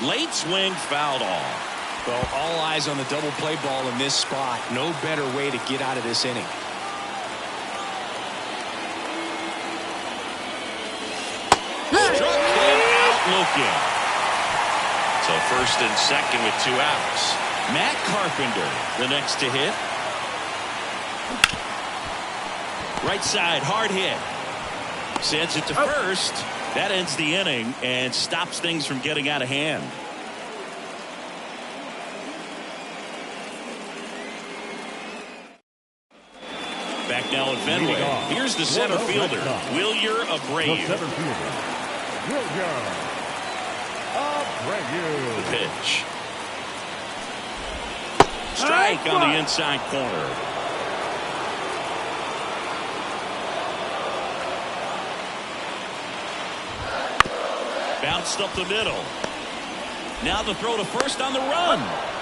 Late swing fouled off. Well, all eyes on the double play ball in this spot. No better way to get out of this inning. Struck him out looking. So first and second with 2 outs. Matt Carpenter, the next to hit. Right side, hard hit. Sends it to first. That ends the inning and stops things from getting out of hand. Back now at Fenway. Here's the center fielder, Wilyer Abreu. The center fielder, Wilyer Abreu. The pitch. Strike on the inside corner. Bounced up the middle. Now the throw to first on the run.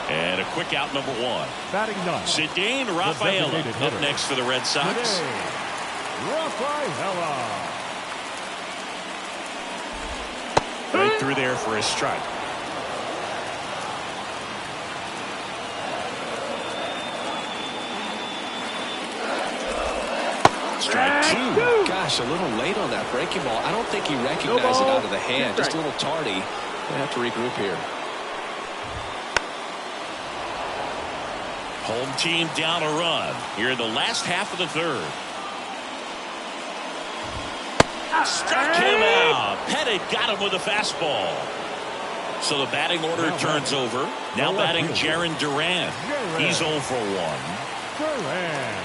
And a quick out, number 1. Batting ninth, Cedane Rafaela up next for the Red Sox. Rafaela. Right through there for a strike. Strike 2. Gosh, a little late on that breaking ball. I don't think he recognized it out of the hand. Just a little tardy. Gonna have to regroup here. Home team down a run here in the last half of the third. Struck him out. Pettit got him with a fastball. So the batting order turns over. Now batting Jarren Duran. He's 0 for 1. Duran.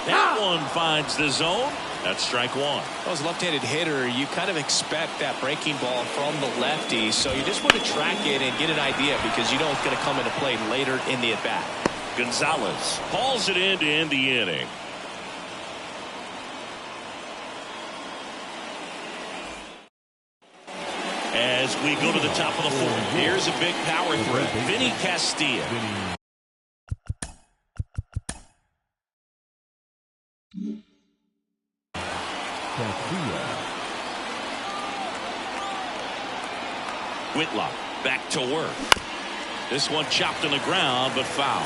That one finds the zone. That's strike 1. As a left-handed hitter, you kind of expect that breaking ball from the lefty, so you just want to track it and get an idea because you know it's going to come into play later in the at-bat. Gonzalez hauls it in to end the inning. As we go to the top of the 4th, here's a big power threat. Vinny Castilla. Whitlock back to work. This one chopped on the ground, but foul.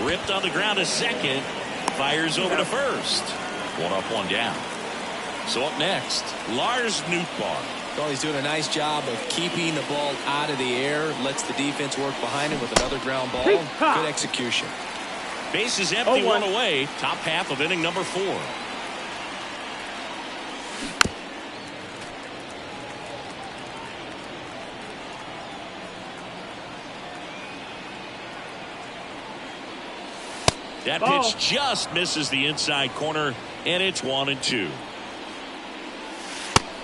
Ripped on the ground to second. Fires over to first. 1 up, 1 down. So up next, Lars Nootbaar. Well, he's doing a nice job of keeping the ball out of the air. Lets the defense work behind him with another ground ball. Good execution. Base is empty, 1 away. Top half of inning number 4. That pitch just misses the inside corner, and it's 1-2.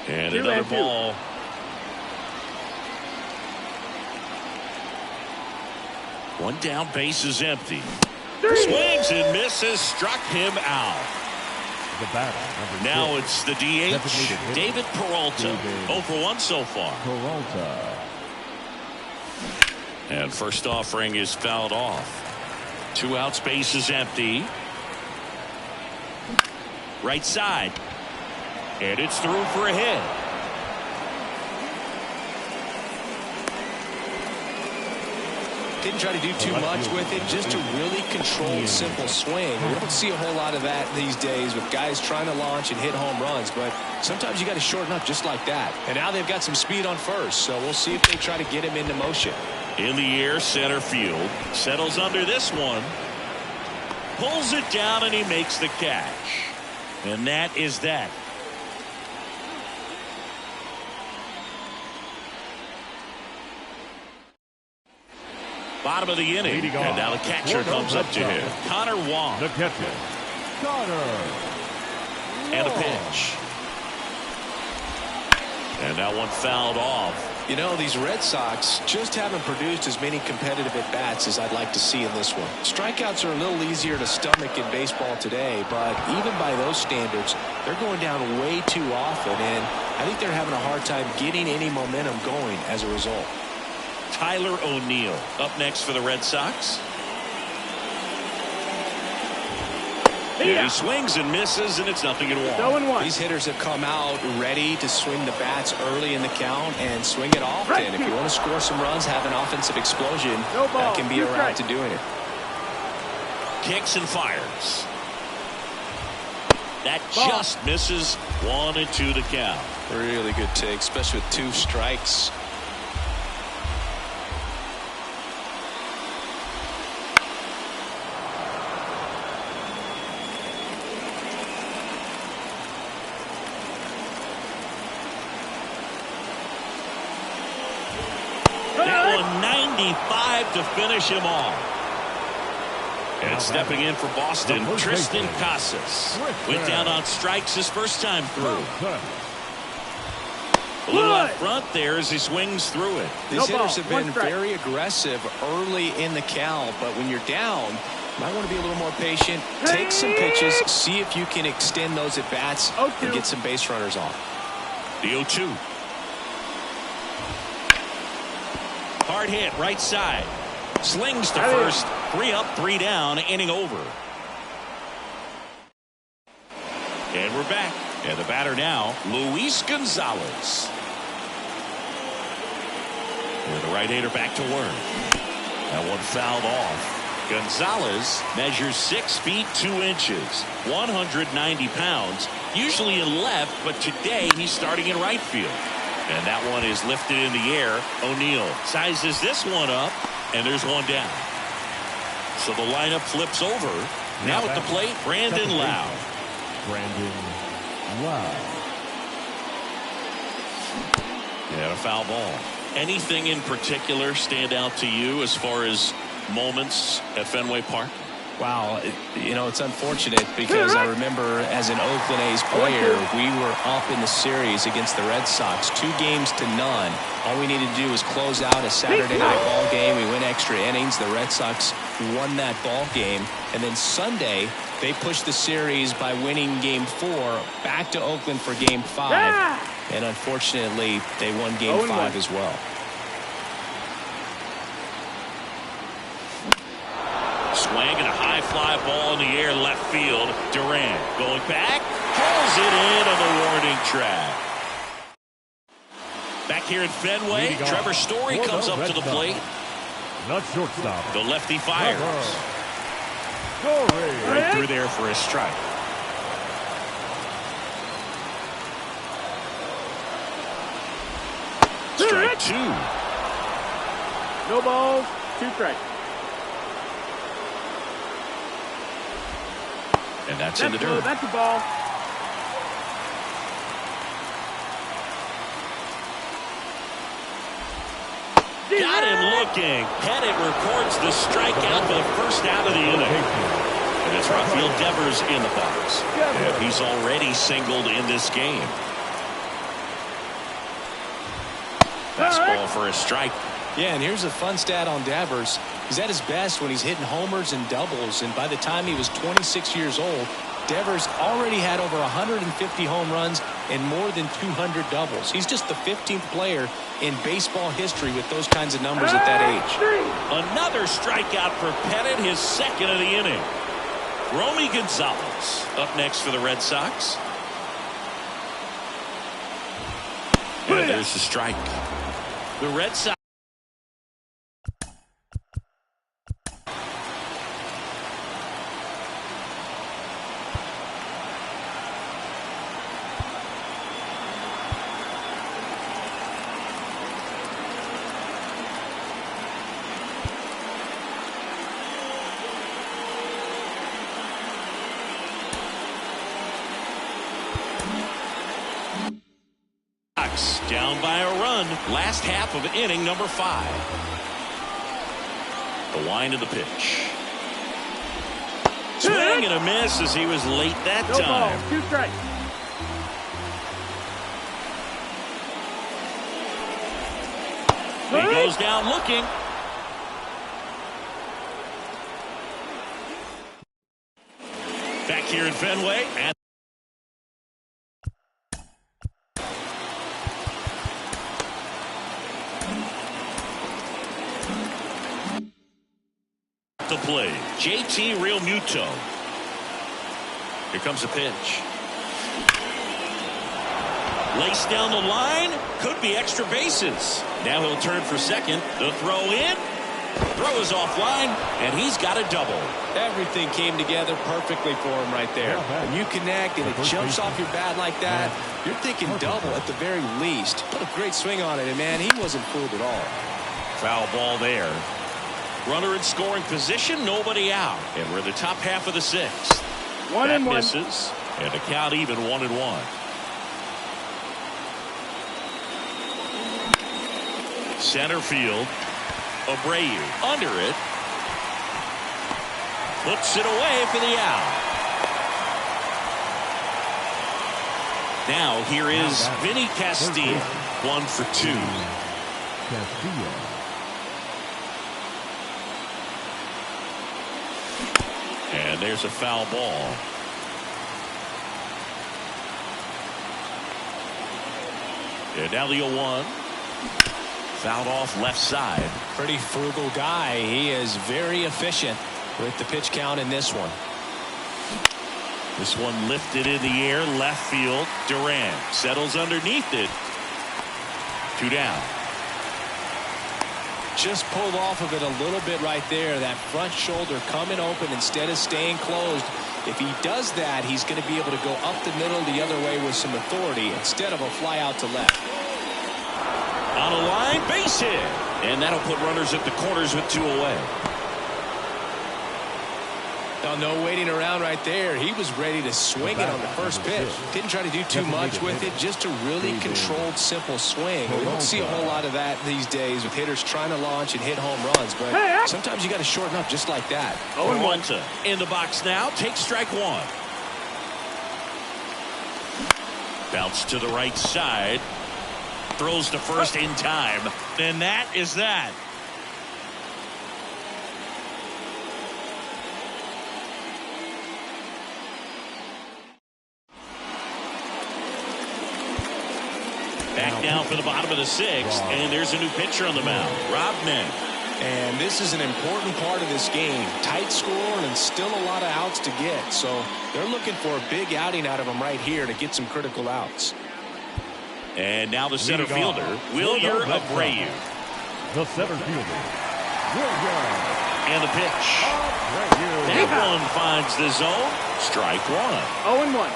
And another ball. One down, base is empty. Swings and misses, struck him out. The batter, now it's the DH, David Peralta. 0 for 1 so far. Peralta. And first offering is fouled off. 2 outs, base is empty. Right side. And it's through for a hit. Didn't try to do too much with it, just a really controlled, simple swing. We don't see a whole lot of that these days with guys trying to launch and hit home runs, but sometimes you got to shorten up just like that. And now they've got some speed on first, so we'll see if they try to get him into motion. In the air, center field. Settles under this one. Pulls it down, and he makes the catch. And that is that. Bottom of the inning, and now the catcher comes up to him. Connor Wong. The catcher, Connor. And a pitch. And that one fouled off. You know, these Red Sox just haven't produced as many competitive at-bats as I'd like to see in this one. Strikeouts are a little easier to stomach in baseball today, but even by those standards, they're going down way too often, and I think they're having a hard time getting any momentum going as a result. Tyler O'Neill up next for the Red Sox. Yeah, he swings and misses, and it's 0-1. These hitters have come out ready to swing the bats early in the count and swing it often. If you want to score some runs, have an offensive explosion, that can be a route to doing it. Kicks and fires. That just misses. 1-2 to count. Really good take, especially with 2 strikes. That one 95 to finish him off. And stepping in for Boston, Tristan Casas. Went down on strikes his first time through. A little out front there as he swings through it. These hitters have been very aggressive early in the count, but when you're down, you might want to be a little more patient. Take some pitches, see if you can extend those at-bats and get some base runners on. The 0-2. Hard hit, right side. Slings to first. 3 up, 3 down, inning over. And we're back. And the batter now, Luis Gonzalez. With the right-hander back to work. That one fouled off. Gonzalez measures 6 feet 2 inches, 190 pounds, usually in left, but today he's starting in right field. And that one is lifted in the air. O'Neill sizes this one up, and there's one down. So the lineup flips over. Now at the plate, Brandon Lau. Yeah, a foul ball. Anything in particular stand out to you as far as moments at Fenway Park? Wow, you know, it's unfortunate because I remember as an Oakland A's player, we were up in the series against the Red Sox, 2-0. All we needed to do was close out a Saturday night ball game. We went extra innings. The Red Sox won that ball game. And then Sunday, they pushed the series by winning Game 4 back to Oakland for Game 5. And unfortunately, they won Game 5 as well. Swing and a high fly ball in the air left field. Durant going back, pulls it in on the warning track. Back here at Fenway, Trevor Story comes up to the plate. Not shortstop. The lefty fires. Right through there for a strike. Strike 2. No balls, 2 strikes. And that's in the dirt. That's a ball. Got him looking. Pettit records the strikeout for the first out of the inning. And it's Rafael Devers in the box. And he's already singled in this game. Fastball for a strike. Yeah, and here's a fun stat on Devers. He's at his best when he's hitting homers and doubles, and by the time he was 26 years old, Devers already had over 150 home runs and more than 200 doubles. He's just the 15th player in baseball history with those kinds of numbers at that age. Another strikeout for Pettit, his second of the inning. Romy Gonzalez up next for the Red Sox. And there's the strike. The Red Sox. Down by a run. Last half of inning number 5. The wind of the pitch. Swing and a miss as he was late that time. No ball, 2 strikes. He goes down looking. Back here in Fenway. And to play, JT Realmuto. Here comes the pitch. Lace down the line. Could be extra bases. Now he'll turn for second. The throw in. Throw is offline, and he's got a double. Everything came together perfectly for him right there. When you connect and it jumps off your bat like that, you're thinking double at the very least. Put a great swing on it, and man, he wasn't fooled at all. Foul ball there. Runner in scoring position, nobody out. And we're in the top half of the sixth. That misses, and the count even 1-1. Center field. Abreu under it. Puts it away for the out. Now here is Vinny Castillo. 1 for 2. Castillo. And there's a foul ball. And now the 0-1. Fouled off left side. Pretty frugal guy. He is very efficient with the pitch count in this one. This one lifted in the air, left field. Duran settles underneath it. 2 down. Just pulled off of it a little bit right there. That front shoulder coming open instead of staying closed. If he does that, he's going to be able to go up the middle the other way with some authority instead of a fly out to left. On a line, base hit. And that'll put runners at the corners with 2 away. Now, no waiting around right there. He was ready to swing it on the first pitch. Didn't try to do too much with it. Just a really controlled, simple swing. We don't see a whole lot of that these days with hitters trying to launch and hit home runs. But sometimes you got to shorten up just like that. 0-1 in the box now. Takes strike 1. Bounce to the right side. Throws to first in time. And that is that. Back now for the bottom of the 6th. And there's a new pitcher on the mound. Rob Nett. And this is an important part of this game. Tight score and still a lot of outs to get. So they're looking for a big outing out of him right here to get some critical outs. And now the center fielder, Wilyer Abreu. The center fielder, Wilyer. And the pitch. That one finds the zone. Strike 1. 0-1.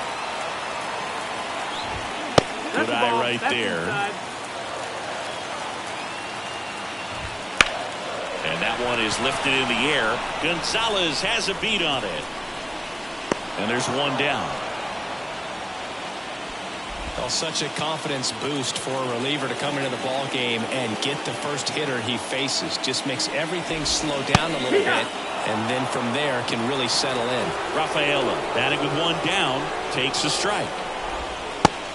Good eye right there. And that one is lifted in the air. Gonzalez has a beat on it. And there's 1 down. Well, such a confidence boost for a reliever to come into the ball game and get the first hitter he faces. Just makes everything slow down a little bit, and then from there can really settle in. Rafaela batting with 1 down, takes a strike.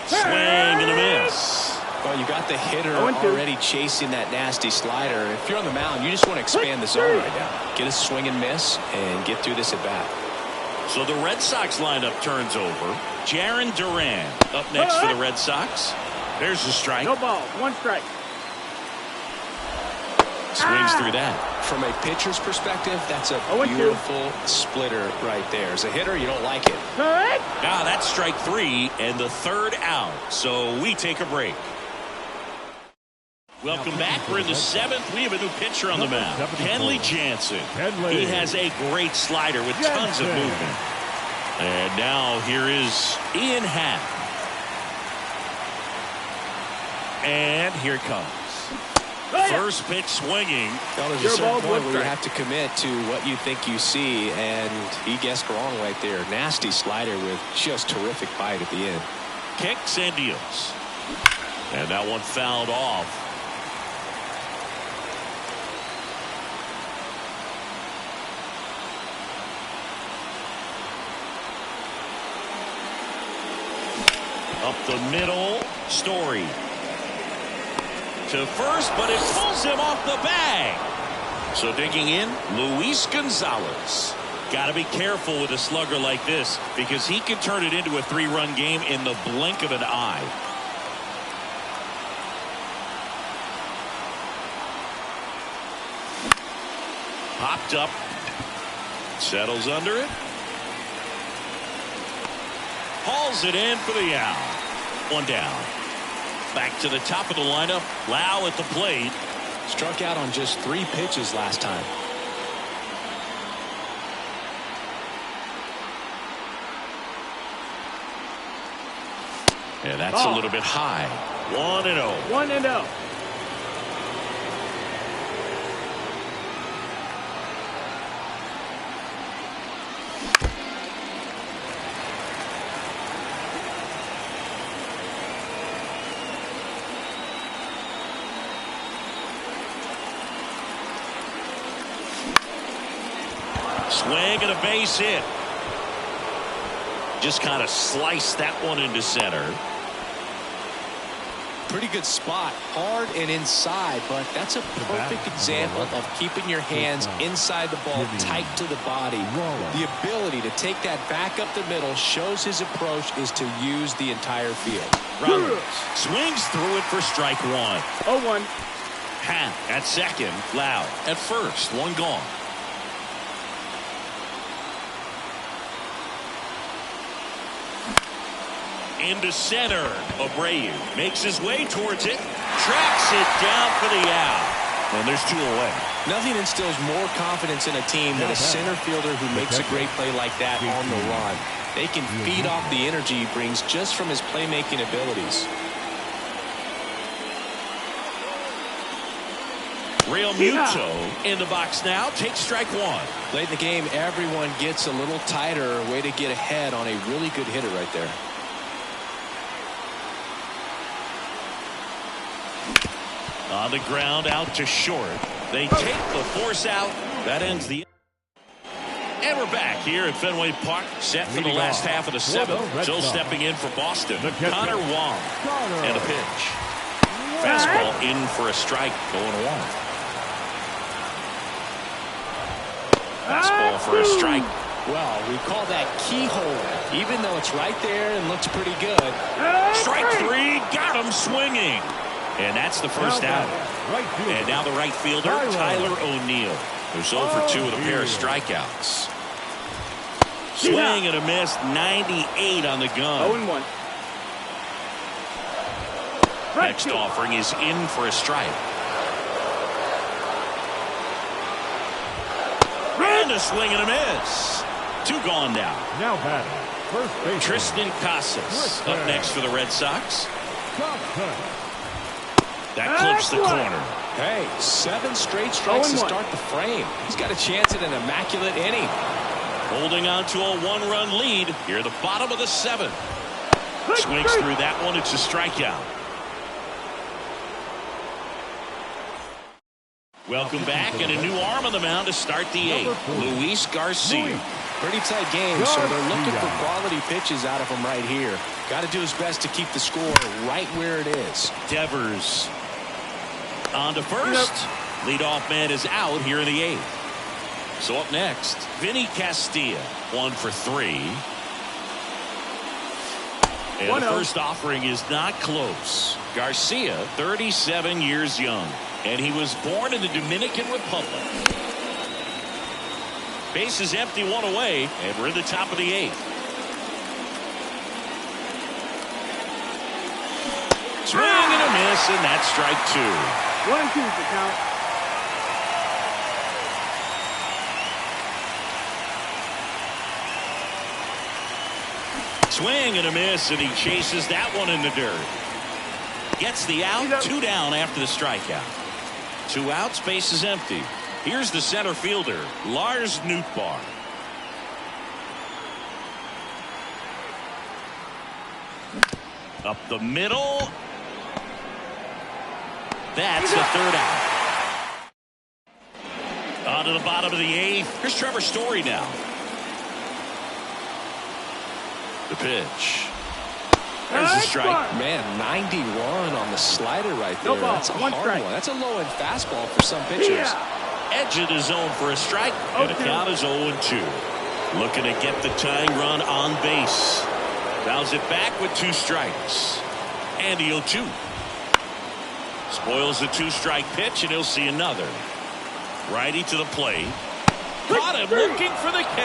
Swing and a miss. Well, you got the hitter already chasing that nasty slider. If you're on the mound, you just want to expand the zone right now. Get a swing and miss and get through this at bat. So the Red Sox lineup turns over. Jarren Duran up next for the Red Sox. There's the strike. No ball. 1 strike. Swings through that. From a pitcher's perspective, that's a beautiful splitter right there. As a hitter, you don't like it. Now that's strike 3 and the 3rd out. So we take a break. Welcome back. We're in the 7th. We have a new pitcher on the mound. Kenley Jansen. He has a great slider with tons of movement. And now here is Ian Happ. And here it comes. First pitch swinging. Well, there's a certain point where you have to commit to what you think you see, and he guessed wrong right there. Nasty slider with just terrific bite at the end. Kicks and deals. And that one fouled off. Up the middle, Story. to first, but it pulls him off the bag. So digging in, Luis Gonzalez. Got to be careful with a slugger like this because he can turn it into a 3-run game in the blink of an eye. Popped up. Settles under it. Hauls it in for the out. 1 down. Back to the top of the lineup. Lau at the plate. Struck out on just 3 pitches last time. And that's a little bit high. 1-0. 1-0. Swing and a base hit. Just kind of sliced that one into center. Pretty good spot, hard and inside, but that's a perfect example of keeping your hands inside the ball, tight to the body. The ability to take that back up the middle shows his approach is to use the entire field. Ramos swings through it for strike 1. 0-1. Hat at second. Lau at first. 1 gone. Into center. Abreu makes his way towards it. Tracks it down for the out. And there's 2 away. Nothing instills more confidence in a team than a center fielder who makes a great play like that on the run. They can feed off the energy he brings just from his playmaking abilities. Real Muto in the box now. Takes strike 1. Late in the game, everyone gets a little tighter. Way to get ahead on a really good hitter right there. On the ground, out to short. They take the force out. That ends the. And we're back here at Fenway Park, set for the last half of the 7th. Still stepping in for Boston, Connor Wong. And a pitch. Fastball in for a strike, going 1. Fastball for a strike. Well, we call that keyhole, even though it's right there and looks pretty good. Strike 3, got him swinging. And that's the first out. And now the right fielder, Tyler O'Neill, who's 0 for 2 with a pair of strikeouts. Swing and a miss, 98 on the gun. 0-1. Next offering is in for a strike. And a swing and a miss. 2 gone now. Now batting, first base. Tristan Casas up next for the Red Sox. That clips the corner. Hey, 7 straight strikes to start the frame. He's got a chance at an immaculate inning. Holding on to a 1-run lead here at the bottom of the 7th. Swings through that one. It's a strikeout. Welcome back, and a new arm on the mound to start the 8th. Luis Garcia. Pretty tight game, so they're looking for quality pitches out of him right here. Got to do his best to keep the score right where it is. Devers on to first. Leadoff man is out here in the 8th. So up next, Vinny Castilla, 1 for 3. And the first offering is not close. Garcia, 37 years young, and he was born in the Dominican Republic. Base is empty, 1 away, and we're in the top of the 8th. Swing and a miss, and that's strike 2. 1-2 is the count. Swing and a miss, and he chases that one in the dirt. Gets the out, 2 down after the strikeout. 2 outs, base is empty. Here's the center fielder, Lars Nootbaar. Up the middle. That's the 3rd out. On to the bottom of the 8th. Here's Trevor Story now. The pitch. There's a strike. Man, 91 on the slider right there. No ball. That's a One hard strike. one. That's a low-end fastball for some pitchers. Edge of the zone for a strike. And the count is 0-2. Looking to get the tying run on base. Fouls it back with 2 strikes. And the 0-2. Spoils the 2-strike pitch, and he'll see another. Righty to the plate. Caught him looking for the K.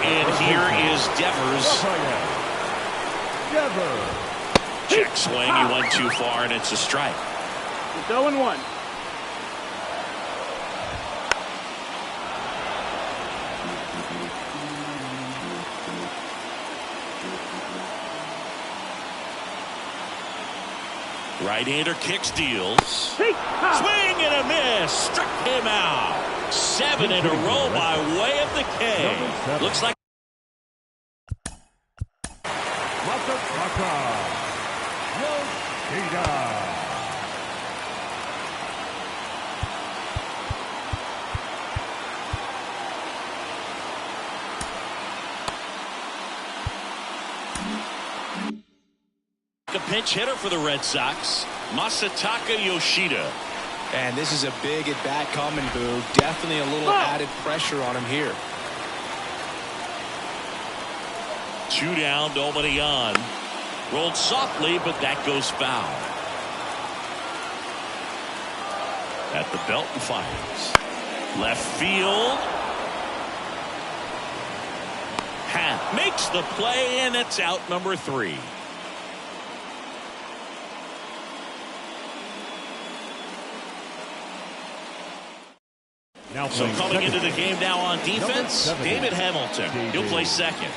And here is Devers. Check swing. He went too far, and it's a strike. It's 0-1. Right-hander kicks, deals. Swing and a miss. Struck him out. 7 in a row by way of the K. Looks like a pinch hitter for the Red Sox, Masataka Yoshida. And this is a big at-bat coming, Boo. Definitely a little added pressure on him here. 2 down, nobody on. Rolled softly, but that goes foul. At the belt and fires. Left field. Makes the play, and it's out number 3. So coming into the game now on defense, David Hamilton. He'll play second.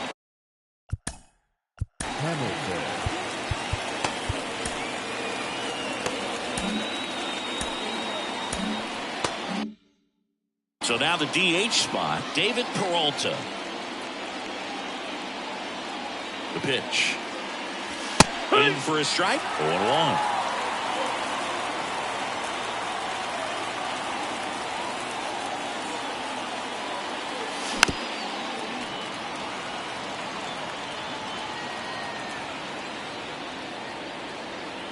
So now the DH spot, David Peralta. The pitch. In for a strike. 0-1.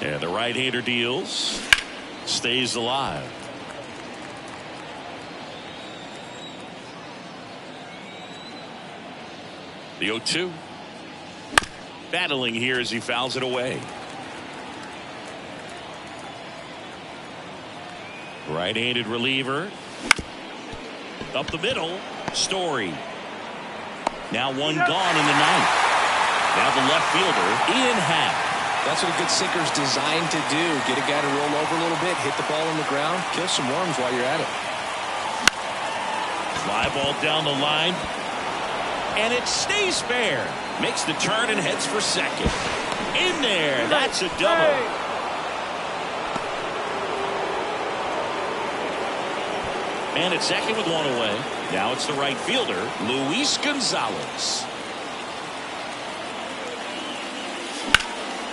And the right-hander deals. Stays alive. The 0-2. Battling here as he fouls it away. Right-handed reliever. Up the middle. Story. Now 1 gone in the 9th. Now the left fielder, Ian Happ. That's what a good sinker's designed to do. Get a guy to roll over a little bit, hit the ball on the ground, kill some worms while you're at it. Fly ball down the line. And it stays fair. Makes the turn and heads for second. In there. That's a double. And at second with 1 away. Now it's the right fielder, Luis Gonzalez.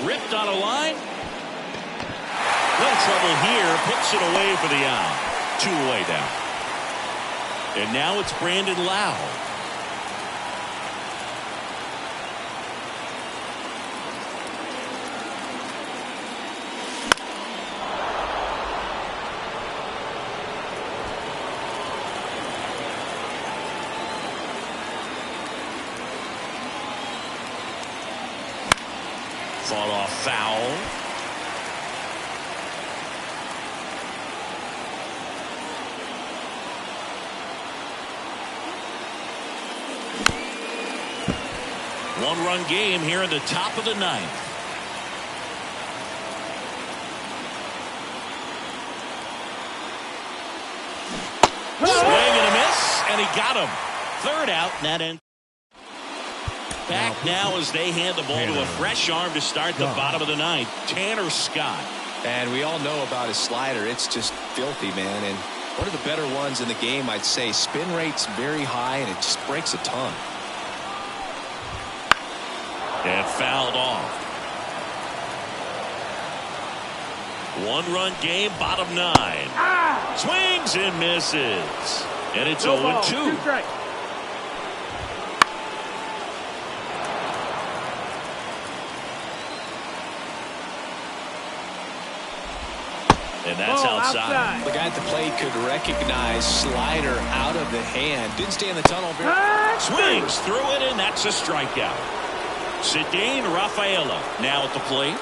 Ripped on a line. Little trouble here. Puts it away for the out. 2 away now. And now it's Brandon Lau. Fought off foul. One-run game here in the top of the 9th. Swing and a miss, and he got him. 3rd out, and that ends. Back now as they hand the ball to a fresh arm to start the bottom of the 9th. Tanner Scott. And we all know about his slider. It's just filthy, man. And one of the better ones in the game, I'd say. Spin rate's very high, and it just breaks a ton. And fouled off. 1-run game, bottom 9. Swings and misses. And it's 0-2. And that's outside. The guy at the plate could recognize slider out of the hand. Didn't stay in the tunnel. Swings through it, and that's a strikeout. Cedane Rafaela now at the plate.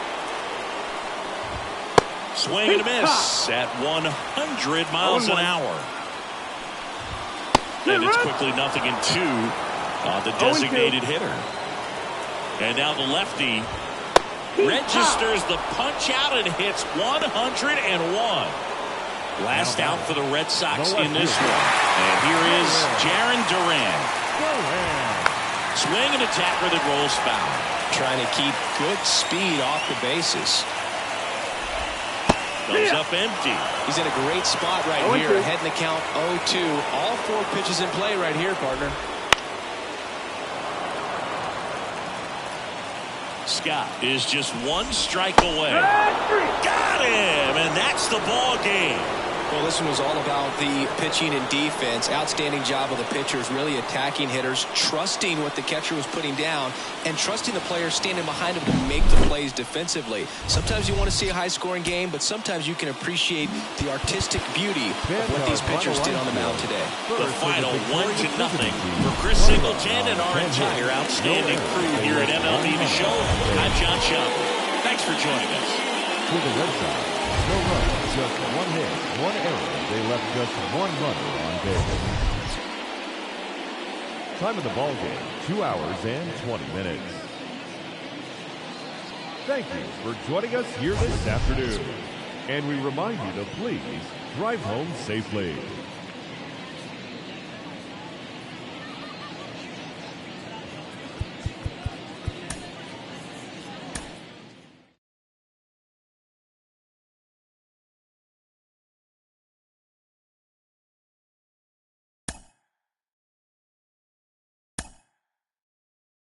Swing and a miss at 100 miles an hour. And it's quickly 0-2 on the designated hitter. And now the lefty registers the punch out and hits 101. Last out for the Red Sox in this one. And here is Jarren Duran. Swing and a tapper that rolls foul. Trying to keep good speed off the bases. Comes up empty. He's in a great spot right here. Ahead in the count 0-2. All 4 pitches in play right here, partner. Scott is just 1 strike away. Got him, and that's the ball game. Well, this one was all about the pitching and defense. Outstanding job of the pitchers, really attacking hitters, trusting what the catcher was putting down, and trusting the players standing behind him to make the plays defensively. Sometimes you want to see a high-scoring game, but sometimes you can appreciate the artistic beauty of what these pitchers did on the mound today. The final 1-0 for Chris Singleton and our entire outstanding crew here at MLB The Show. I'm John Schaumburg. Thanks for joining us. For the Red Sox, no run, just 1 hit, 1 error. They left just 1 runner on base. Time of the ball game, 2 hours and 20 minutes. Thank you for joining us here this afternoon. And we remind you to please drive home safely.